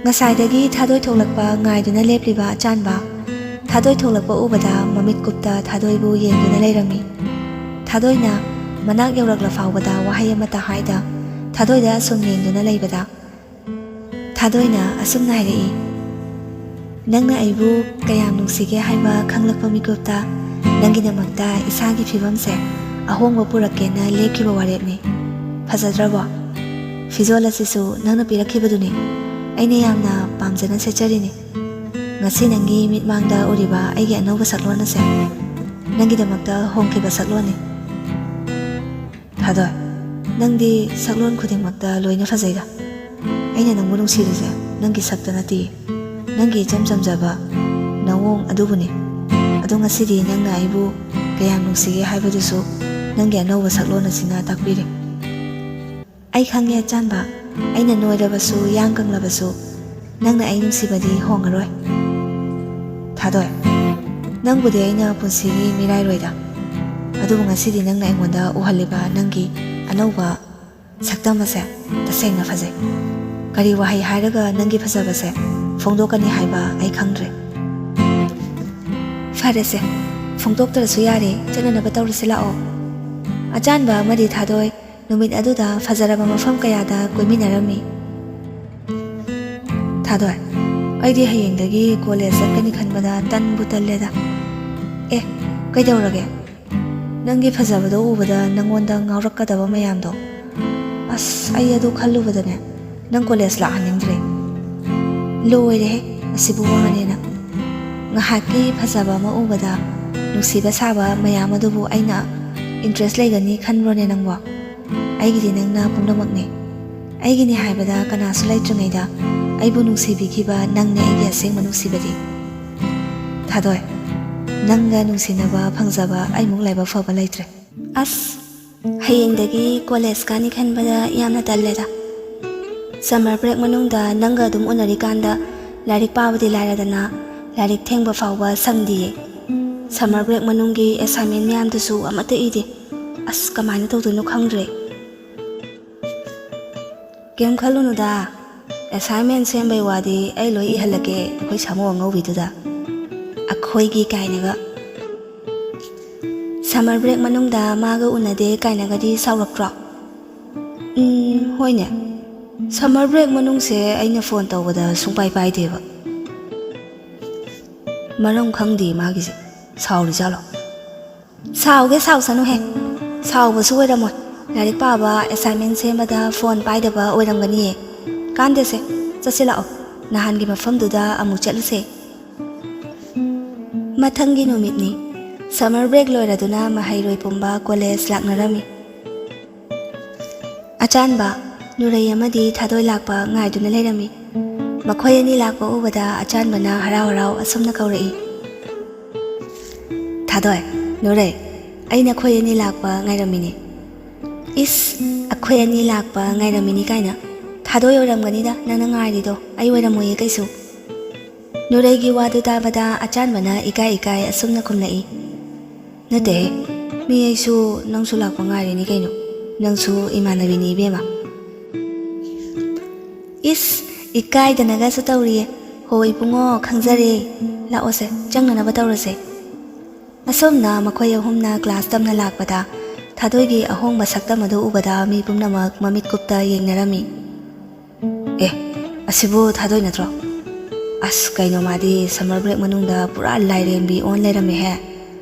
ꯉꯁꯥꯏꯗꯒꯤ ꯊꯥꯗꯣꯏ ꯊꯣꯛꯂꯛꯄ ꯉꯥꯏꯗꯨꯅ ꯂꯦꯞꯂꯤꯕ ꯑꯆꯥꯟꯕ ꯊꯥꯗꯣꯏ ꯊꯣꯛꯂꯛꯄ ꯎꯕꯗ ꯃꯃꯤꯠ ꯀꯨꯞꯇ ꯊꯥꯗꯣꯏꯕꯨ ꯌꯦꯡꯗꯨꯅ ꯂꯩꯔꯝꯃꯤ ꯊꯥꯗꯣꯏꯅ ꯃꯅꯥꯛ ꯌꯧꯔꯛꯂ ꯐꯥꯎꯕꯗ ꯋꯥꯍꯩ ꯑꯃꯠꯇ ꯍꯥꯏꯗ ꯊꯥꯗꯣꯏꯗ ꯑꯁꯨꯝ ꯌꯦꯡꯗꯨꯅ ꯂꯩꯕꯗ ꯊꯥꯗꯣꯏꯅ ꯑꯁꯨꯝꯅ ꯍꯥꯏꯔꯛꯏ ꯅꯪꯅ ꯑꯩꯕꯨ ꯀꯌꯥꯝ ꯅꯨꯡꯁꯤꯒꯦ ꯍꯥꯏꯕ ꯈꯪꯂꯛꯄ ꯃꯤꯀꯨꯞꯇ ꯅꯪꯒꯤꯗꯃꯛꯇ ꯏꯁꯥꯒꯤ ꯐꯤꯕꯝꯁꯦ ꯑꯍꯣꯡꯕ ꯄꯨꯔꯛꯀꯦꯅ ꯂꯦꯞꯈꯤꯕ ꯋꯥꯔꯦꯞꯅꯤ ꯐꯖꯗ꯭ꯔꯕꯣ ꯐꯤꯖꯣꯜ ꯑꯁꯤꯁꯨ ꯅꯪꯅ ꯄꯤꯔꯛꯈꯤꯕꯗꯨꯅꯤ ꯑꯩꯅ ꯌꯥꯝꯅ ꯄꯥꯝꯖꯅ ꯁꯦꯠꯆꯔꯤꯅꯤ ꯉꯁꯤ ꯅꯪꯒꯤ ꯃꯤꯠꯃꯥꯡꯗ ꯎꯔꯤꯕ ꯑꯩꯒꯤ ꯑꯅꯧꯕ ꯁꯛꯂꯣꯟ ꯑꯁꯦ ꯅꯪꯒꯤꯗꯃꯛꯇ ꯍꯣꯡꯈꯤꯕ ꯁꯛꯂꯣꯟꯅꯤ ꯊꯥꯗꯣꯏ ꯅꯪꯗꯤ ꯁꯛꯂꯣꯟ ꯈꯨꯗꯤꯡꯃꯛꯇ ꯂꯣꯏꯅ ꯐꯖꯩꯗ ꯑꯩꯅ ꯅꯪꯕꯨ ꯅꯨꯡꯁꯤꯔꯤꯁꯦ ꯅꯪꯒꯤ ꯁꯛꯇ ꯅꯠꯇꯤꯌꯦ ꯅꯪꯒꯤ ꯏꯆꯝ ꯆꯝꯖꯕ ꯅꯑꯣꯡ ꯑꯗꯨꯕꯨꯅꯤ ꯑꯗꯣ ꯉꯁꯤꯗꯤ ꯅꯪꯅ ꯑꯩꯕꯨ ꯀꯌꯥꯝ ꯅꯨꯡꯁꯤꯒꯦ ꯍꯥꯏꯕꯗꯨꯁꯨ ꯅꯪꯒꯤ ꯑꯅꯧꯕ ꯁꯛꯂꯣꯟ ꯑꯁꯤꯅ ꯇꯥꯛꯄꯤꯔꯦ ꯑꯩ ꯈꯪꯉꯦ ꯑꯆꯥꯟꯕ ꯑꯩꯅ ꯅꯣꯏꯔꯕꯁꯨ ꯌꯥꯡ ꯀꯪꯂꯕꯁꯨ ꯅꯪꯅ ꯑꯩ ꯅꯨꯡꯁꯤꯕꯗꯤ ꯍꯣꯡꯉꯔꯣꯏ ꯊꯥꯗꯣꯏ ꯅꯪꯕꯨꯗꯤ ꯑꯩꯅ ꯄꯨꯟꯁꯤꯒꯤ ꯃꯤꯔꯥꯏꯔꯣꯏꯗ ꯑꯗꯨꯕꯨ ꯉꯁꯤꯗꯤ ꯅꯪꯅ ꯑꯩꯉꯣꯟꯗ ꯎꯍꯜꯂꯤꯕ ꯅꯪꯒꯤ ꯑꯅꯧꯕ ꯁꯛꯇꯝ ꯑꯁꯦ ꯇꯁꯦꯡꯅ ꯐꯖꯩ ꯀꯔꯤ ꯋꯥꯍꯩ ꯍꯥꯏꯔꯒ ꯅꯪꯒꯤ ꯐꯖꯕꯁꯦ ꯐꯣꯡꯗꯣꯛꯀꯅꯤ ꯍꯥꯏꯕ ꯑꯩ ꯈꯪꯗ꯭ꯔꯦ ꯐꯔꯦꯁꯦ ꯐꯣꯡꯗꯣꯛꯇ꯭ꯔꯁꯨ ꯌꯥꯔꯦ ꯆꯠꯅꯅꯕ ꯇꯧꯔꯁꯤ ꯂꯥꯛꯑꯣ ꯑꯆꯥꯟꯕ ꯑꯃꯗꯤ ꯊꯥꯗꯣꯏ ꯅꯨꯃꯤꯠ ꯑꯗꯨꯗ ꯐꯖꯔꯕ ꯃꯐꯝ ꯀꯌꯥꯗ ꯀꯣꯏꯃꯤꯟꯅꯔꯝꯃꯤ ꯊꯥꯗꯣꯏ ꯑꯩꯗꯤ ꯍꯌꯦꯡꯗꯒꯤ ꯀꯣꯂꯦꯖ ꯆꯠꯀꯅꯤ ꯈꯟꯕꯗ ꯇꯟꯕꯨ ꯇꯜꯂꯦꯗ ꯑꯦ ꯀꯩꯗꯧꯔꯒꯦ ꯅꯪꯒꯤ ꯐꯖꯕꯗꯣ ꯎꯕꯗ ꯅꯪꯉꯣꯟꯗ ꯉꯥꯎꯔꯛꯀꯗꯕ ꯃꯌꯥꯝꯗꯣ ꯑꯁ ꯑꯩ ꯑꯗꯨ ꯈꯜꯂꯨꯕꯗꯅꯦ ꯅꯪ ꯀꯣꯂꯦꯖ ꯂꯥꯛꯍꯟꯅꯤꯡꯗ꯭ꯔꯦ ꯂꯣꯏꯔꯦꯍꯦ ꯑꯁꯤꯕꯨ ꯋꯥꯅꯦꯅ ꯉꯥꯏꯍꯥꯛꯀꯤ ꯐꯖꯕ ꯑꯃ ꯎꯕꯗ ꯅꯨꯡꯁꯤꯕ ꯁꯥꯕ ꯃꯌꯥꯝ ꯑꯗꯨꯕꯨ ꯑꯩꯅ ꯏꯟꯇꯔꯦꯁ ꯂꯩꯒꯅꯤ ꯈꯟꯕ꯭ꯔꯣꯅꯦ ꯅꯪꯕꯣ ꯑꯩꯒꯤꯗꯤ ꯅꯪꯅ ꯄꯨꯝꯅꯃꯛꯅꯦ ꯑꯩꯒꯤꯅꯤ ꯍꯥꯏꯕꯗ ꯀꯅꯥꯁꯨ ꯂꯩꯇ꯭ꯔꯤꯉꯩꯗ ꯑꯩꯕꯨ ꯅꯨꯡꯁꯤꯕꯤꯈꯤꯕ ꯅꯪꯅꯦ ꯑꯩꯒꯤ ꯑꯁꯦꯡꯕ ꯅꯨꯡꯁꯤꯕꯗꯤ ꯊꯥꯗꯣꯏ ꯅꯪꯒ ꯅꯨꯡꯁꯤꯅꯕ ꯐꯪꯖꯕ ꯑꯩꯃꯨꯛ ꯂꯥꯏꯕꯛ ꯐꯕ ꯂꯩꯇ꯭ꯔꯦ ꯑꯁ ꯍꯌꯦꯡꯗꯒꯤ ꯀꯣꯂꯦꯖ ꯀꯥꯅꯤ ꯈꯟꯕꯗ ꯌꯥꯝꯅ ꯇꯜꯂꯦꯗ ꯁꯝꯃꯔ ꯕ꯭ꯔꯦꯛ ꯃꯅꯨꯡꯗ ꯅꯪꯒ ꯑꯗꯨꯝ ꯎꯅꯔꯤꯀꯥꯟꯗ ꯂꯥꯏꯔꯤꯛ ป้ꯥꯕꯗꯤ ꯂꯥꯏꯔꯗꯅ ꯂꯥꯏꯔꯤꯛ ꯊꯦꯡꯕ ꯐꯥꯎꯕ ꯁꯪꯗꯤꯌꯦ ꯁꯝꯃꯔ ꯕ꯭ꯔꯦꯛ ꯃꯅꯨꯡꯒꯤ ꯑꯦꯁꯥꯏꯟꯃꯦꯟ ꯃꯌꯥꯝꯗꯨꯁꯨ ꯑꯃꯠꯇ ꯏꯗꯦ ꯑꯁ ꯀꯃꯥꯏꯅ ꯇꯧꯗꯣꯏꯅꯣ ꯈꯪꯗ꯭ꯔꯦ ꯀꯩꯝ ꯈꯜꯂꯨꯅꯨꯗ ꯑꯦꯁꯥꯏꯟꯃꯦꯟ ꯁꯦꯝꯕꯩ ꯋꯥꯗꯤ ꯑꯩ ꯂꯣꯏ ꯏꯍꯜꯂꯛꯀꯦ ꯑꯩꯈꯣꯏ ꯁꯥꯃꯨ ꯑꯉꯧꯕꯤꯗꯨꯗ ꯑꯩꯈꯣꯏꯒꯤ ꯀꯥꯏꯅꯒ ꯁꯝꯃꯔ ꯕ꯭ꯔꯦꯛ ꯃꯅꯨꯡꯗ ꯃꯥꯒ ꯎꯅꯗꯦ ꯀꯥꯏꯅꯒꯗꯤ ꯁꯥꯎꯔꯛꯇ꯭ꯔꯣ ꯍꯣꯏꯅꯦ ꯁꯝꯃꯔ ꯕ꯭ꯔꯦꯛ ꯃꯅꯨꯡꯁꯦ ꯑꯩꯅ ꯐꯣꯟ ꯇꯧꯕꯗ ꯁꯨꯡꯄꯥꯏ ꯄꯥꯏꯗꯦꯕ ꯃꯔꯝ ꯈꯪꯗꯦ ꯃꯥꯒꯤꯁꯦ ꯁꯥꯎꯔꯤꯖꯥꯠꯂꯣ ꯁꯥꯎꯒꯦ ꯁꯥꯎꯁꯅꯨꯍꯦ ꯁꯥꯎꯕꯁꯨ ꯑꯣꯏꯔꯝꯃꯣꯏ ꯂꯥꯏꯔꯤꯛ ꯄꯥꯕ ꯑꯦꯁꯥꯏꯟꯃꯦꯟ ꯁꯦꯝꯕꯗ ꯐꯣꯟ ꯄꯥꯏꯗꯕ ꯑꯣꯏꯔꯝꯒꯅꯤꯌꯦ ꯀꯥꯟꯗꯦꯁꯦ ꯆꯠꯁꯤ ꯂꯥꯛꯑꯣ ꯅꯍꯥꯟꯒꯤ ꯃꯐꯝꯗꯨꯗ ꯑꯃꯨꯛ ꯆꯠꯂꯨꯁꯦ ꯃꯊꯪꯒꯤ ꯅꯨꯃꯤꯠꯅꯤ ꯁꯝꯃꯔ ꯕ꯭ꯔꯦꯛ ꯂꯣꯏꯔꯗꯨꯅ ꯃꯍꯩꯔꯣꯏ ꯄꯨꯝꯕ ꯀꯣꯂꯦꯖ ꯂꯥꯛꯅꯔꯝꯃꯤ ꯑꯆꯥꯟꯕ ꯅꯨꯔꯩ ꯑꯃꯗꯤ ꯊꯥꯗꯣꯏ ꯂꯥꯛꯄ ꯉꯥꯏꯗꯨꯅ ꯂꯩꯔꯝꯃꯤ ꯃꯈꯣꯏ ꯑꯅꯤ ꯂꯥꯛꯄ ꯎꯕꯗ ꯑꯆꯥꯟꯕꯅ ꯍꯔꯥꯎ ꯍꯔꯥꯎ ꯑꯁꯨꯝꯅ ꯀꯧꯔꯛꯏ ꯊꯥꯗꯣꯏ ꯅꯨꯔꯩ ꯑꯩ ꯅꯈꯣꯏ ꯑꯅꯤ ꯂꯥꯛꯄ ꯉꯥꯏꯔꯝꯃꯤꯅꯤ ꯏꯁ ꯑꯩꯈꯣꯏ ꯑꯅꯤ ꯂꯥꯛꯄ ꯉꯥꯏꯔꯝꯃꯤꯅꯤ ꯀꯥꯏꯅ ꯊꯥꯗꯣꯏ ꯑꯣꯏꯔꯝꯒꯅꯤꯗ ꯅꯪꯅ ꯉꯥꯏꯔꯤꯗꯣ ꯑꯩ ꯑꯣꯏꯔꯝꯃꯣꯏꯌꯦ ꯀꯩꯁꯨ ꯅꯨꯔꯩꯒꯤ ꯋꯥꯗꯨ ꯇꯥꯕꯗ ꯑꯆꯥꯟꯕꯅ ꯏꯀꯥꯏ ꯑꯁꯨꯝꯅ ꯈꯨꯝꯂꯛꯏ ꯅꯠꯇꯦꯍꯦ ꯃꯤ ꯑꯩꯁꯨ ꯅꯪꯁꯨ ꯂꯥꯛꯄ ꯉꯥꯏꯔꯤꯅꯤ ꯀꯩꯅꯣ ꯅꯪꯁꯨ ꯏꯃꯥꯟꯅꯕꯤꯅꯤ ꯏꯕꯦꯝꯃ ꯏꯁ ꯏꯀꯥꯏꯗꯅꯒꯁꯨ ꯇꯧꯔꯤꯌꯦ ꯍꯣꯏ ꯏꯕꯨꯡꯉꯣ ꯈꯪꯖꯔꯦ ꯂꯥꯛꯑꯣꯁꯦ ꯆꯪꯅꯅꯕ ꯇꯧꯔꯁꯦ ꯑꯁꯣꯝꯅ ꯃꯈꯣꯏ ꯑꯍꯨꯝꯅ ꯀ꯭ꯂꯥꯁ ꯇꯝꯅ ꯂꯥꯛꯄꯗ ꯊꯥꯗꯣꯏꯒꯤ ꯑꯍꯣꯡꯕ ꯁꯛꯇꯝ ꯑꯗꯨ ꯎꯕꯗ ꯃꯤ ꯄꯨꯝꯅꯃꯛ ꯃꯃꯤꯠ ꯀꯨꯞꯇ ꯌꯦꯡꯅꯔꯝꯃꯤ ꯑꯦ ꯑꯁꯤꯕꯨ ꯊꯥꯗꯣꯏ ꯅꯠꯇ꯭ꯔꯣ ꯑꯁ ꯀꯩꯅꯣ ꯃꯥꯗꯤ ꯁꯝꯃꯔ ꯕ꯭ꯔꯦꯛ ꯃꯅꯨꯡꯗ ꯄꯨꯔꯥ ꯂꯥꯏꯔꯦꯝꯕꯤ ꯑꯣꯟ ꯂꯩꯔꯝꯃꯦꯍꯦ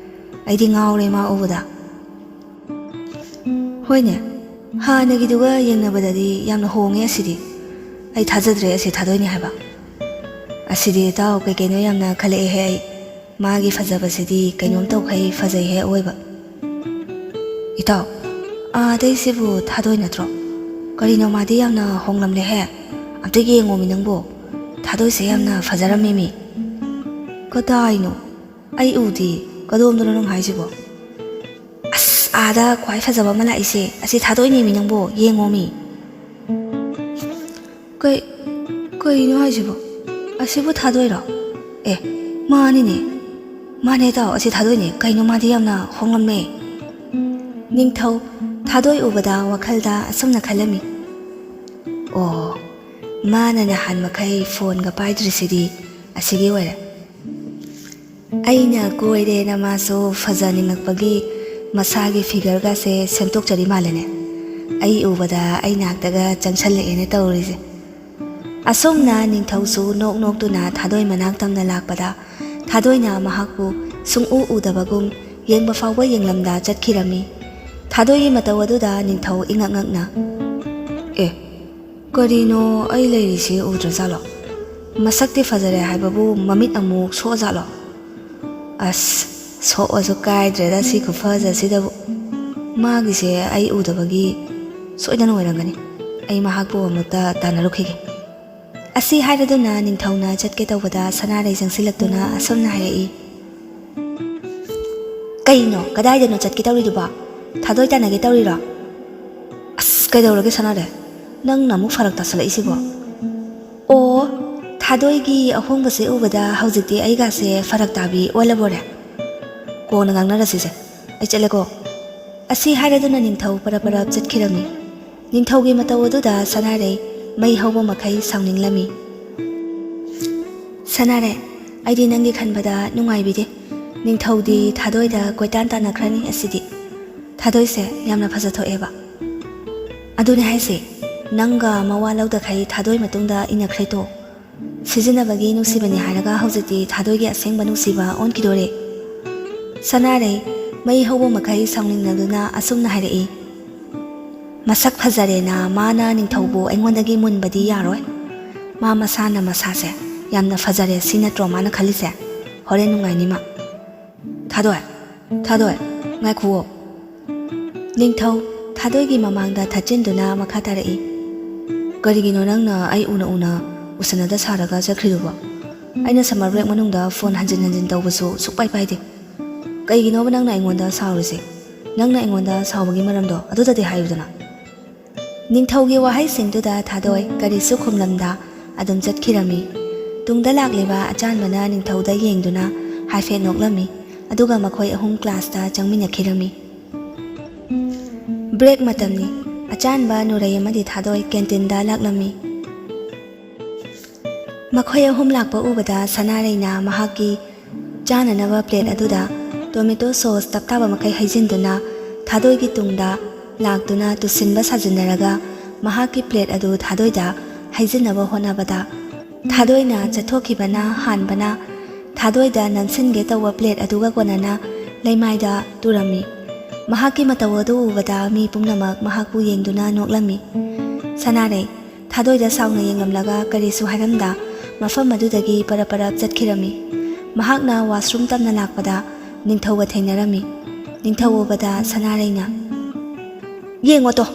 ꯑꯩꯗꯤ ꯉꯥꯎꯔꯦ ꯃꯥ ꯎꯕꯗ ꯍꯣꯏꯅꯦ ꯍꯥꯟꯅꯒꯤꯗꯨꯒ ꯌꯦꯡꯅꯕꯗꯗꯤ ꯌꯥꯝꯅ ꯍꯣꯡꯉꯦ ꯑꯁꯤꯗꯤ ꯑꯩ ꯊꯥꯖꯗ꯭ꯔꯦ ꯑꯁꯤ ꯊꯥꯗꯣꯏꯅꯤ ꯍꯥꯏꯕ ꯑꯁꯤꯗꯤ ꯏꯇꯥꯎ ꯀꯩꯀꯩꯅꯣ ꯌꯥꯝꯅ ꯈꯜꯂꯛꯑꯦꯍꯦ ꯑꯩ ꯃꯥꯒꯤ ꯐꯖꯕꯁꯤꯗꯤ ꯀꯩꯅꯣꯝ ꯇꯧꯈꯩ ꯐꯖꯩꯍꯦ ꯑꯣꯏꯕ ꯏꯇꯥꯎ ꯑꯗꯩꯁꯤꯕꯨ ꯊꯥꯗꯣꯏ ꯅꯠꯇ꯭ꯔꯣ ꯀꯔꯤꯅꯣ ꯃꯥꯗꯤ ꯌꯥꯝꯅ ꯍꯣꯡꯂꯝꯂꯦꯍꯦ ꯑꯝꯇ ꯌꯦꯡꯉꯣꯃꯤ ꯅꯪꯕꯨ ꯊꯥꯗꯣꯏꯁꯦ ꯌꯥꯝꯅ ꯐꯖꯔꯝꯃꯤꯃꯤ ꯀꯗꯥꯏꯅꯣ ꯑꯩ ꯎꯗꯤ ꯀꯗꯣꯝꯗꯅꯣ ꯅꯪ ꯍꯥꯏꯁꯤꯕꯣ ꯑꯁ ꯑꯥꯗ ꯈ꯭ꯋꯥꯏ ꯐꯖꯕ ꯑꯃ ꯂꯥꯛꯏꯁꯦ ꯑꯁꯤ ꯊꯥꯗꯣꯏꯅꯦꯃꯤ ꯅꯪꯕꯨ ꯌꯦꯡꯉꯣꯃꯤ ꯀꯩꯅꯣ ꯍꯥꯏꯁꯤꯕꯣ ꯑꯁꯤꯕꯨ ꯊꯥꯗꯣꯏꯔꯣ ꯑꯦ ꯃꯥꯅꯤꯅꯦ ꯃꯥꯅꯦ ꯏꯇꯥꯎ ꯑꯁꯤ ꯊꯥꯗꯣꯏꯅꯦ ꯀꯩꯅꯣ ꯃꯥꯗꯤ ꯌꯥꯝꯅ ꯍꯣꯡꯂꯝꯃꯦ ꯅꯤꯡꯊꯧ ꯊꯥꯗꯣꯏ ꯎꯕꯗ ꯋꯥꯈꯜꯗ ꯑꯁꯨꯝꯅ ꯈꯜꯂꯝꯃꯤ ꯑꯣ ꯃꯥꯅ ꯅꯍꯥꯟ ꯃꯈꯩ ꯐꯣꯟꯒ ꯄꯥꯏꯗ꯭ꯔꯤꯁꯤꯗꯤ ꯑꯁꯤꯒꯤ ꯑꯣꯏꯔꯦ ꯑꯩꯅ ꯀꯣꯏꯔꯦꯅ ꯃꯥꯁꯨ ꯐꯖꯅꯤꯡꯉꯛꯄꯒꯤ ꯃꯁꯥꯒꯤ ꯐꯤꯒꯔꯒꯁꯦ ꯁꯦꯝꯗꯣꯛꯆꯔꯤ ꯃꯥꯜꯂꯦꯅꯦ ꯑꯩ ꯎꯕꯗ ꯑꯩ ꯅꯥꯛꯇꯒ ꯆꯪꯁꯜꯂꯛꯑꯦꯅ ꯇꯧꯔꯤꯁꯦ ꯑꯁꯣꯝꯅ ꯅꯤꯡꯊꯧꯁꯨ ꯅꯣꯛ ꯅꯣꯛꯇꯨꯅ ꯊꯥꯗꯣꯏ ꯃꯅꯥꯛ ꯇꯝꯅ ꯂꯥꯛꯄꯗ ꯊꯥꯗꯣꯏꯅ ꯃꯍꯥꯛꯄꯨ ꯁꯨꯡꯎ ꯎꯗꯕꯒꯨꯝ ꯌꯦꯡꯕ ꯐꯥꯎꯕ ꯌꯦꯡꯂꯝꯗ ꯆꯠꯈꯤꯔꯝꯃꯤ ꯊꯥꯗꯣꯏꯒꯤ ꯃꯇꯧ ꯑꯗꯨꯗ ꯅꯤꯡꯊꯧ ꯏꯉꯛ ꯉꯛꯅ ꯑꯦ ꯀꯔꯤꯅꯣ ꯑꯩ ꯂꯩꯔꯤꯁꯤ ꯎꯗ꯭ꯔꯖꯥꯠꯂꯣ ꯃꯁꯛꯇꯤ ꯐꯖꯔꯦ ꯍꯥꯏꯕꯕꯨ ꯃꯃꯤꯠ ꯑꯃꯨꯛ ꯁꯣꯛꯑꯖꯥꯠꯂꯣ ꯑꯁ ꯁꯣꯛꯑꯁꯨ ꯀꯥꯏꯗ꯭ꯔꯦꯗ ꯁꯤ ꯈꯨꯐꯖꯁꯤꯗꯕꯨ ꯃꯥꯒꯤꯁꯦ ꯑꯩ ꯎꯗꯕꯒꯤ ꯁꯣꯏꯗꯅ ꯑꯣꯏꯔꯝꯒꯅꯤ ꯑꯩ ꯃꯍꯥꯛꯄꯨ ꯑꯃꯨꯛꯇ ꯇꯥꯟꯅꯔꯨꯈꯤꯒꯦ ꯑꯁꯤ ꯍꯥꯏꯔꯗꯨꯅ ꯅꯤꯡꯊꯧꯅ ꯆꯠꯀꯦ ꯇꯧꯕꯗ ꯁꯅꯥꯔꯩ ꯆꯪꯁꯤꯜꯂꯛꯇꯨꯅ ꯑꯁꯨꯝꯅ ꯍꯥꯏꯔꯛꯏ ꯀꯩꯅꯣ ꯀꯗꯥꯏꯗꯅꯣ ꯆꯠꯀꯦ ꯇꯧꯔꯤꯗꯨꯕꯣ ꯊꯥꯗꯣꯏ ꯇꯥꯟꯅꯒꯦ ꯇꯧꯔꯤꯔꯣ ꯑꯁ ꯀꯩꯗꯧꯔꯒꯦ ꯁꯅꯥꯔꯩ ꯅꯪꯅ ꯑꯃꯨꯛ ꯐꯔꯛ ꯇꯥꯁꯜꯂꯛꯏꯁꯤꯕꯣ ꯑꯣ ꯊꯥꯗꯣꯏꯒꯤ ꯑꯍꯣꯡꯕꯁꯦ ꯎꯕꯗ ꯍꯧꯖꯤꯛꯇꯤ ꯑꯩꯒꯥꯁꯦ ꯐꯔꯛ ꯇꯥꯕꯤ ꯑꯣꯜꯂꯕꯣꯔꯦ ꯀꯣꯟꯅ ꯉꯥꯡꯅꯔꯁꯤꯁꯦ ꯑꯩ ꯆꯠꯂꯦꯀꯣ ꯑꯁꯤ ꯍꯥꯏꯔꯗꯨꯅ ꯅꯤꯡꯊꯧ ꯄꯔꯞ ꯆꯠꯈꯤꯔꯝꯃꯤ ꯅꯤꯡꯊꯧꯒꯤ ꯃꯇꯧ ꯑꯗꯨꯗ ꯁꯅꯥꯔꯩ ꯃꯩ ꯍꯧꯕ ꯃꯈꯩ ꯁꯥꯎꯅꯤꯡꯂꯝꯃꯤ꯫ ꯁꯅꯥꯔꯦ, ꯑꯩꯗꯤ ꯅꯪꯒꯤ ꯈꯟꯕꯗ ꯅꯨꯡꯉꯥꯏꯕꯤꯗꯦ꯫ ꯅꯤꯡꯊꯧꯗꯤ ꯊꯥꯗꯣꯏꯗ ꯀꯣꯏꯇꯥꯟ ꯇꯥꯟꯅꯈ꯭ꯔꯅꯤ ꯑꯁꯤꯗꯤ꯫ ꯊꯥꯗꯣꯏꯁꯦ ꯌꯥꯝꯅ ꯐꯖꯊꯣꯛꯑꯦꯕ꯫ ꯑꯗꯨꯅꯦ ꯍꯥꯏꯁꯦ, ꯅꯪꯒ ꯃꯋꯥ ꯂꯧꯗꯈꯩ ꯊꯥꯗꯣꯏ ꯃꯇꯨꯡꯗ ꯏꯟꯅꯈ꯭ꯔꯦꯗꯣ꯫ ꯁꯤꯖꯤꯟꯅꯕꯒꯤ ꯅꯨꯡꯁꯤꯕꯅꯤ ꯍꯥꯏꯔꯒ ꯍꯧꯖꯤꯛꯇꯤ ꯊꯥꯗꯣꯏꯒꯤ ꯑꯁꯦꯡꯕ ꯅꯨꯡꯁꯤꯕ ꯑꯣꯟꯈꯤꯗꯣꯔꯦ꯫ ꯁꯅꯥꯔꯩ ꯃꯩ ꯍꯧꯕ ꯃꯈꯩ ꯁꯥꯎꯅꯤꯡꯂꯗꯨꯅ ꯑꯁꯨꯝꯅ ꯍꯥꯏꯔꯛꯏ꯫ ꯃꯁꯛ ꯐꯖꯔꯦꯅ ꯃꯥꯅ ꯅꯤꯡꯊꯧꯕꯨ ꯑꯩꯉꯣꯟꯗꯒꯤ ꯃꯨꯟꯕꯗꯤ ꯌꯥꯔꯣꯏ꯫ ꯃꯥ ꯃꯁꯥꯅ ꯃꯁꯥꯁꯦ ꯌꯥꯝꯅ ꯐꯖꯔꯦ ꯁꯤ ꯅꯠꯇ꯭ꯔꯣ ꯃꯥꯅ ꯈꯜꯂꯤꯁꯦ? ꯍꯣꯔꯦꯟ ꯅꯨꯡꯉꯥꯏꯅꯤ ꯃꯥ꯫ ꯊꯥꯗꯣꯏ, ꯉꯥꯏꯈꯨꯋꯣ꯫ ꯅꯤꯡꯊꯧ ꯊꯥꯗꯣꯏꯒꯤ ꯃꯃꯥꯡꯗ ꯊꯠꯆꯤꯟꯗꯨꯅ ꯃꯈꯥ ꯇꯥꯔꯛꯏ꯫ ꯀꯔꯤꯒꯤꯅꯣ ꯅꯪꯅ ꯑꯩ ꯎꯅ ꯎꯁꯟꯅꯗ ꯁꯥꯔꯒ ꯆꯠꯈ꯭ꯔꯤꯗꯨꯕꯣ? ꯑꯩꯅ ꯁꯝꯃꯔ ꯕ꯭ꯔꯦꯛ ꯃꯅꯨꯡꯗ ꯐꯣꯟ ꯍꯟꯖꯤꯟ ꯇꯧꯕꯁꯨ ꯁꯨꯛꯄꯥꯏ ꯄꯥꯏꯗꯦ꯫ ꯀꯩꯒꯤꯅꯣꯕ ꯅꯪꯅ ꯑꯩꯉꯣꯟꯗ ꯁꯥꯎꯔꯤꯁꯦ? ꯅꯪꯅ ꯑꯩꯉꯣꯟꯗ ꯁꯥꯎꯕꯒꯤ ꯃꯔꯝꯗꯣ ꯑꯗꯨꯗꯗꯤ ꯍꯥꯏꯌꯨꯗꯅ꯫ ꯅꯤꯡꯊꯧꯒꯤ ꯋꯥꯍꯩꯁꯤꯡꯗꯨꯗ ꯊꯥꯗꯣꯏ ꯀꯔꯤꯁꯨ ꯈꯨꯝꯂꯝꯗ ꯑꯗꯨꯝ ꯆꯠꯈꯤꯔꯝꯃꯤ꯫ ꯇꯨꯡꯗ ꯂꯥꯛꯂꯤꯕ ꯑꯆꯥꯟꯕꯅ ꯅꯤꯡꯊꯧꯗ ꯌꯦꯡꯗꯨꯅ ꯍꯥꯏꯐꯦꯠ ꯅꯣꯛꯂꯝꯃꯤ, ꯑꯗꯨꯒ ꯃꯈꯣꯏ ꯑꯍꯨꯝ ꯀ꯭ꯂꯥꯁꯇ ꯆꯪꯃꯤꯟꯅꯈꯤꯔꯝꯃꯤ꯫ ꯕ꯭ꯔꯦꯛ ꯃꯇꯝꯅꯤ꯫ ꯑꯆꯥꯟꯕ, ꯅꯨꯔꯩ ꯑꯃꯗꯤ ꯊꯥꯗꯣꯏ ꯀꯦꯟꯇꯤꯟꯗ ꯂꯥꯛꯂꯝꯃꯤ꯫ ꯃꯈꯣꯏ ꯑꯍꯨꯝ ꯂꯥꯛꯄ ꯎꯕꯗ ꯁꯅꯥꯔꯩꯅ ꯃꯍꯥꯛꯀꯤ ꯆꯥꯅꯅꯕ ꯄ꯭ꯂꯦꯠ ꯑꯗꯨꯗ ꯇꯣꯃꯦꯇꯣ ꯁꯣꯁ ꯇꯞꯇꯥꯕ ꯃꯈꯩ ꯍꯩꯖꯤꯟꯗꯨꯅ ꯊꯥꯗꯣꯏꯒꯤ ꯇꯨꯡꯗ ꯂꯥꯛꯇꯨꯅ ꯇꯨꯁꯤꯟꯕ ꯁꯥꯖꯤꯟꯅꯔꯒ ꯃꯍꯥꯛꯀꯤ ꯄ꯭ꯂꯦꯠ ꯑꯗꯨ ꯊꯥꯗꯣꯏꯗ ꯍꯩꯖꯤꯟꯅꯕ ꯍꯣꯠꯅꯕꯗ ꯊꯥꯗꯣꯏꯅ ꯆꯠꯊꯣꯛꯈꯤꯕꯅ ꯍꯥꯟꯕꯅ ꯊꯥꯗꯣꯏꯗ ꯅꯝꯁꯤꯟꯒꯦ ꯇꯧꯕ ꯄ꯭ꯂꯦꯠ ꯑꯗꯨꯒ ꯀꯣꯟꯅꯅ ꯂꯩꯃꯥꯏꯗ ꯇꯨꯔꯝꯃꯤ꯫ ꯃꯍꯥꯛꯀꯤ ꯃꯇꯧ ꯑꯗꯨ ꯎꯕꯗ ꯃꯤ ꯄꯨꯝꯅꯃꯛ ꯃꯍꯥꯛꯄꯨ ꯌꯦꯡꯗꯨꯅ ꯅꯣꯛꯂꯝꯃꯤ꯫ ꯁꯅꯥꯔꯩ ꯊꯥꯗꯣꯏꯗ ꯁꯥꯎꯅ ꯌꯦꯡꯂꯝꯂꯒ ꯀꯔꯤꯁꯨ ꯍꯥꯏꯔꯝꯗ ꯃꯐꯝ ꯑꯗꯨꯗꯒꯤ ꯄꯔꯞ ꯆꯠꯈꯤꯔꯝꯃꯤ꯫ ꯃꯍꯥꯛꯅ ꯋꯥꯁꯔꯨꯝ ꯇꯞꯅ ꯂꯥꯛꯄꯗ ꯅꯤꯡꯊꯧꯒ ꯊꯦꯡꯅꯔꯝꯃꯤ꯫ ꯅꯤꯡꯊꯧ ꯎꯕꯗ ꯁꯅꯥꯔꯩꯅ, ꯌꯦꯡꯉꯣꯇꯣ,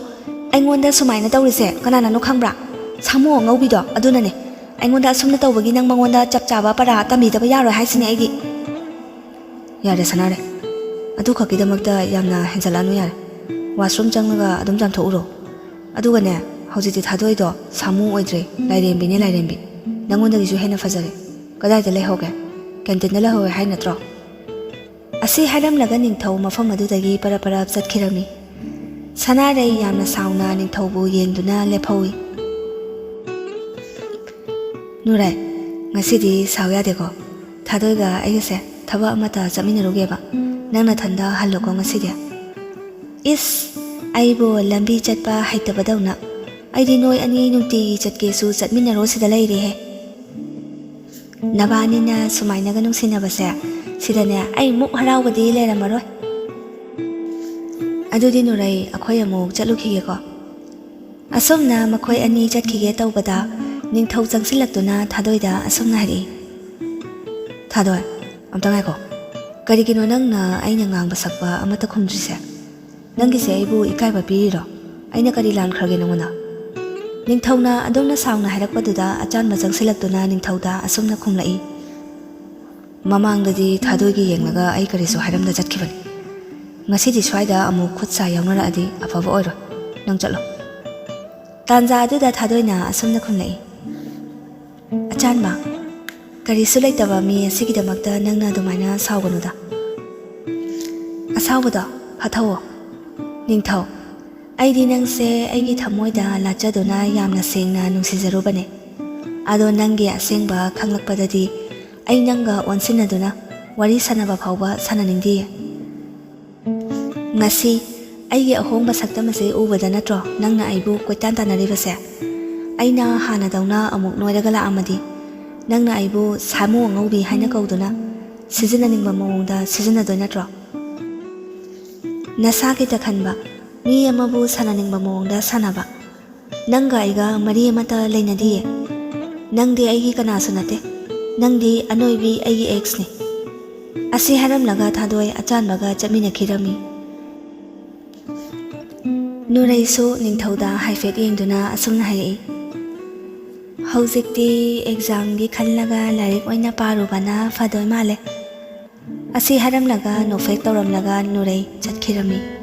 ꯑꯩꯉꯣꯟꯗ ꯁꯨꯃꯥꯏꯅ ꯇꯧꯔꯤꯁꯦ ꯀꯅꯥꯅꯅꯣ ꯈꯪꯕ꯭ꯔꯥ? ꯁꯥꯃꯨ ꯑꯉꯧꯕꯤꯗꯣ ꯑꯗꯨꯅꯅꯦ꯫ ꯑꯩꯉꯣꯟꯗ ꯑꯁꯨꯝꯅ ꯇꯧꯕꯒꯤ ꯅꯪ ꯃꯉꯣꯟꯗ ꯆꯞ ꯆꯥꯕ ꯄꯔꯥ ꯇꯝꯕꯤꯗꯕ ꯌꯥꯔꯣꯏ ꯍꯥꯏꯁꯤꯅꯦ ꯑꯩꯗꯤ꯫ ꯌꯥꯔꯦ ꯁꯅꯥꯔꯩ, ꯑꯗꯨ ꯈꯛꯀꯤꯗꯃꯛꯇ ꯌꯥꯝꯅ ꯍꯦꯟꯖꯜꯂꯛꯑꯅꯨ ꯌꯥꯔꯦ꯫ ꯋꯥꯁꯔꯨꯝ ꯆꯪꯂꯒ ꯑꯗꯨꯝ ꯆꯥꯝꯊꯣꯛꯎꯔꯣ꯫ ꯑꯗꯨꯒꯅꯦ, ꯍꯧꯖꯤꯛꯇꯤ ꯊꯥꯗꯣꯏꯗꯣ ꯁꯥꯃꯨ ꯑꯣꯏꯗ꯭ꯔꯦ, ꯂꯥꯏꯔꯦꯝꯕꯤꯅꯦ ꯂꯥꯏꯔꯦꯝꯕꯤ꯫ ꯅꯪꯉꯣꯟꯗꯒꯤꯁꯨ ꯍꯦꯟꯅ ꯐꯖꯔꯦ꯫ ꯀꯗꯥꯏꯗ ꯂꯩꯍꯧꯒꯦ? ꯀꯦꯟꯇꯤꯟꯗ ꯂꯩꯍꯧꯋꯦ ꯍꯥꯏ ꯅꯠꯇ꯭ꯔꯣ? ꯑꯁꯤ ꯍꯥꯏꯔꯝꯂꯒ ꯅꯤꯡꯊꯧ ꯃꯐꯝ ꯑꯗꯨꯗꯒꯤ ꯄꯔꯞ ꯆꯠꯈꯤꯔꯝꯃꯤ꯫ ꯁꯅꯥꯔꯩ ꯌꯥꯝꯅ ꯁꯥꯎꯅ ꯅꯤꯡꯊꯧꯕꯨ ꯌꯦꯡꯗꯨꯅ ꯂꯦꯞꯍꯧꯏ꯫ ꯅꯨꯔꯩ, ꯉꯁꯤꯗꯤ ꯁꯥꯎ ꯌꯥꯗꯦꯀꯣ꯫ ꯊꯥꯗꯣꯏꯒ ꯑꯩꯒꯁꯦ ꯊꯕꯛ ꯑꯃꯇ ꯆꯠꯃꯤꯟꯅꯔꯨꯒꯦꯕ꯫ ꯅꯪ ꯅꯊꯟꯗ ꯍꯜꯂꯣꯀꯣ ꯉꯁꯤꯗꯤ꯫ ꯏꯁ, ꯑꯩꯕꯨ ꯂꯝꯕꯤ ꯆꯠꯄ ꯍꯩꯇꯕꯗꯧꯅ꯫ ꯑꯩꯗꯤ ꯅꯣꯏ ꯑꯅꯤ ꯅꯨꯡꯇꯤꯒꯤ ꯆꯠꯀꯦꯁꯨ ꯆꯠꯃꯤꯟꯅꯔꯣ ꯁꯤꯗ ꯂꯩꯔꯦꯍꯦ꯫ ꯅꯕꯥꯅꯤꯅ ꯁꯨꯃꯥꯏꯅꯒ ꯅꯨꯡꯁꯤꯅꯕꯁꯦ ꯁꯤꯗꯅꯦ ꯑꯩ ꯃꯨꯛ ꯍꯔꯥꯎꯕꯗꯤ ꯂꯩꯔꯝꯃꯔꯣꯏ꯫ ꯑꯗꯨꯗꯤ ꯅꯨꯔꯩ, ꯑꯩꯈꯣꯏ ꯑꯃꯨꯛ ꯆꯠꯂꯨꯈꯤꯒꯦꯀꯣ꯫ ꯑꯁꯨꯝꯅ ꯃꯈꯣꯏ ꯑꯅꯤ ꯆꯠꯈꯤꯒꯦ ꯇꯧꯕꯗ ꯅꯤꯡꯊꯧ ꯆꯪꯁꯤꯜꯂꯛꯇꯨꯅ ꯊꯥꯗꯣꯏꯗ ꯑꯁꯨꯝꯅ ꯍꯥꯏꯔꯛꯏ꯫ ꯊꯥꯗꯣꯏ, ꯑꯝꯇ ꯉꯥꯏꯈꯣ꯫ ꯀꯔꯤꯒꯤꯅꯣ ꯅꯪꯅ ꯑꯩꯅ ꯉꯥꯡꯕ ꯁꯛꯄ ꯑꯃꯠꯇ ꯈꯨꯝꯗ꯭ꯔꯤꯁꯦ? ꯅꯪꯒꯤꯁꯦ ꯑꯩꯕꯨ ꯏꯀꯥꯏꯕ ꯄꯤꯔꯤꯔꯣ? ꯑꯩꯅ ꯀꯔꯤ ꯂꯥꯟꯈ꯭ꯔꯒꯦ ꯅꯉꯣꯟꯗ? ꯅꯤꯡꯊꯧꯅ ꯑꯗꯣꯝꯅ ꯁꯥꯎꯅ ꯍꯥꯏꯔꯛꯄꯗꯨꯗ ꯑꯆꯥꯟꯕ ꯆꯪꯁꯤꯜꯂꯛꯇꯨꯅ ꯅꯤꯡꯊꯧꯗ ꯑꯁꯨꯝꯅ ꯈꯨꯝꯂꯛꯏ꯫ ꯃꯃꯥꯡꯗꯗꯤ ꯊꯥꯗꯣꯏꯒꯤ ꯌꯦꯡꯂꯒ ꯑꯩ ꯀꯔꯤꯁꯨ ꯍꯥꯏꯔꯝꯗ ꯆꯠꯈꯤꯕꯅꯤ꯫ ꯉꯁꯤꯗꯤ ꯁ꯭ꯋꯥꯏꯗ ꯑꯃꯨꯛ ꯈꯨꯠ ꯁꯥ ꯌꯥꯎꯅꯔꯛꯑꯗꯤ ꯑꯐꯕ ꯑꯣꯏꯔꯣꯏ꯫ ꯅꯪ ꯆꯠꯂꯣ꯫ ꯇꯥꯟꯖꯥ ꯑꯗꯨꯗ ꯊꯥꯗꯣꯏꯅ ꯑꯁꯨꯝꯅ ꯈꯨꯝꯂꯛꯏ꯫ ꯑꯆꯥꯟꯕ, ꯀꯔꯤꯁꯨ ꯂꯩꯇꯕ ꯃꯤ ꯑꯁꯤꯒꯤꯗꯃꯛꯇ ꯅꯪꯅ ꯑꯗꯨꯃꯥꯏꯅ ꯁꯥꯎꯒꯅꯨꯗ꯫ ꯑꯁꯥꯎꯕꯗꯣ ꯐꯥꯊꯧꯋꯣ꯫ ꯅꯤꯡꯊꯧ, ꯑꯩꯗꯤ ꯅꯪꯁꯦ ꯑꯩꯒꯤ ꯊꯃꯣꯏꯗ ꯂꯥꯠꯆꯗꯨꯅ ꯌꯥꯝꯅ ꯁꯦꯡꯅ ꯅꯨꯡꯁꯤꯖꯔꯨꯕꯅꯦ꯫ ꯑꯗꯣ ꯅꯪꯒꯤ ꯑꯁꯦꯡꯕ ꯈꯪꯂꯛꯄꯗꯗꯤ ꯑꯩ ꯅꯪꯒ ꯑꯣꯟꯁꯤꯟꯅꯗꯨꯅ ꯋꯥꯔꯤ ꯁꯥꯟꯅꯕ ꯐꯥꯎꯕ ꯁꯥꯟꯅꯅꯤꯡꯗꯤꯌꯦ꯫ ꯉꯁꯤ ꯑꯩꯒꯤ ꯑꯍꯣꯡꯕ ꯁꯛꯇꯝ ꯑꯁꯤ ꯎꯕꯗ ꯅꯠꯇ꯭ꯔꯣ ꯅꯪꯅ ꯑꯩꯕꯨ ꯀꯣꯏꯇꯥꯟ ꯇꯥꯟꯅꯔꯤꯕꯁꯦ? ꯑꯩꯅ ꯍꯥꯟꯅꯗꯧꯅ ꯑꯃꯨꯛ ꯅꯣꯏꯔꯒ ꯂꯥꯛꯑꯝꯃꯗꯤ ꯅꯪꯅ ꯑꯩꯕꯨ ꯁꯥꯃꯨ ꯑꯉꯧꯕꯤ ꯍꯥꯏꯅ ꯀꯧꯗꯨꯅ ꯁꯤꯖꯤꯟꯅꯅꯤꯡꯕ ꯃꯑꯣꯡꯗ ꯁꯤꯖꯤꯟꯅꯗꯣꯏ ꯅꯠꯇ꯭ꯔꯣ? ꯅꯁꯥꯒꯤꯇ ꯈꯟꯕ, ꯃꯤ ꯑꯃꯕꯨ ꯁꯥꯟꯅꯅꯤꯡꯕ ꯃꯑꯣꯡꯗ ꯁꯥꯟꯅꯕ꯫ ꯅꯪꯒ ꯑꯩꯒ ꯃꯔꯤ ꯑꯃꯠꯇ ꯂꯩꯅꯗꯤꯌꯦ꯫ ꯅꯪꯗꯤ ꯑꯩꯒꯤ ꯀꯅꯥꯁꯨ ꯅꯠꯇꯦ꯫ ꯅꯪꯗꯤ ꯑꯅꯣꯏꯕꯤ ꯑꯩꯒꯤ ꯑꯦꯛꯁꯅꯤ꯫ ꯑꯁꯤ ꯍꯥꯏꯔꯝꯂꯒ ꯊꯥꯗꯣꯏ ꯑꯆꯥꯟꯕꯒ ꯆꯠꯃꯤꯟꯅꯈꯤꯔꯝꯃꯤ꯫ ꯅꯨꯔꯩꯁꯨ ꯅꯤꯡꯊꯧꯗ ꯍꯥꯏꯐꯦꯠ ꯌꯦꯡꯗꯨꯅ ꯑꯁꯨꯝꯅ ꯍꯥꯏꯔꯛꯏ꯫ ꯍꯧꯖꯤꯛꯇꯤ ꯑꯦꯛꯖꯥꯝꯒꯤ ꯈꯜꯂꯒ ꯂꯥꯏꯔꯤꯛ ꯑꯣꯏꯅ ꯄꯥꯔꯨꯕꯅ ꯐꯗꯣꯏ ꯃꯥꯜꯂꯦ꯫ ꯑꯁꯤ ꯍꯥꯏꯔꯝꯂꯒ ꯅꯣꯛꯐꯦꯛ ꯇꯧꯔꯝꯂꯒ ꯅꯨꯔꯩ ꯆꯠꯈꯤꯔꯝꯃꯤ꯫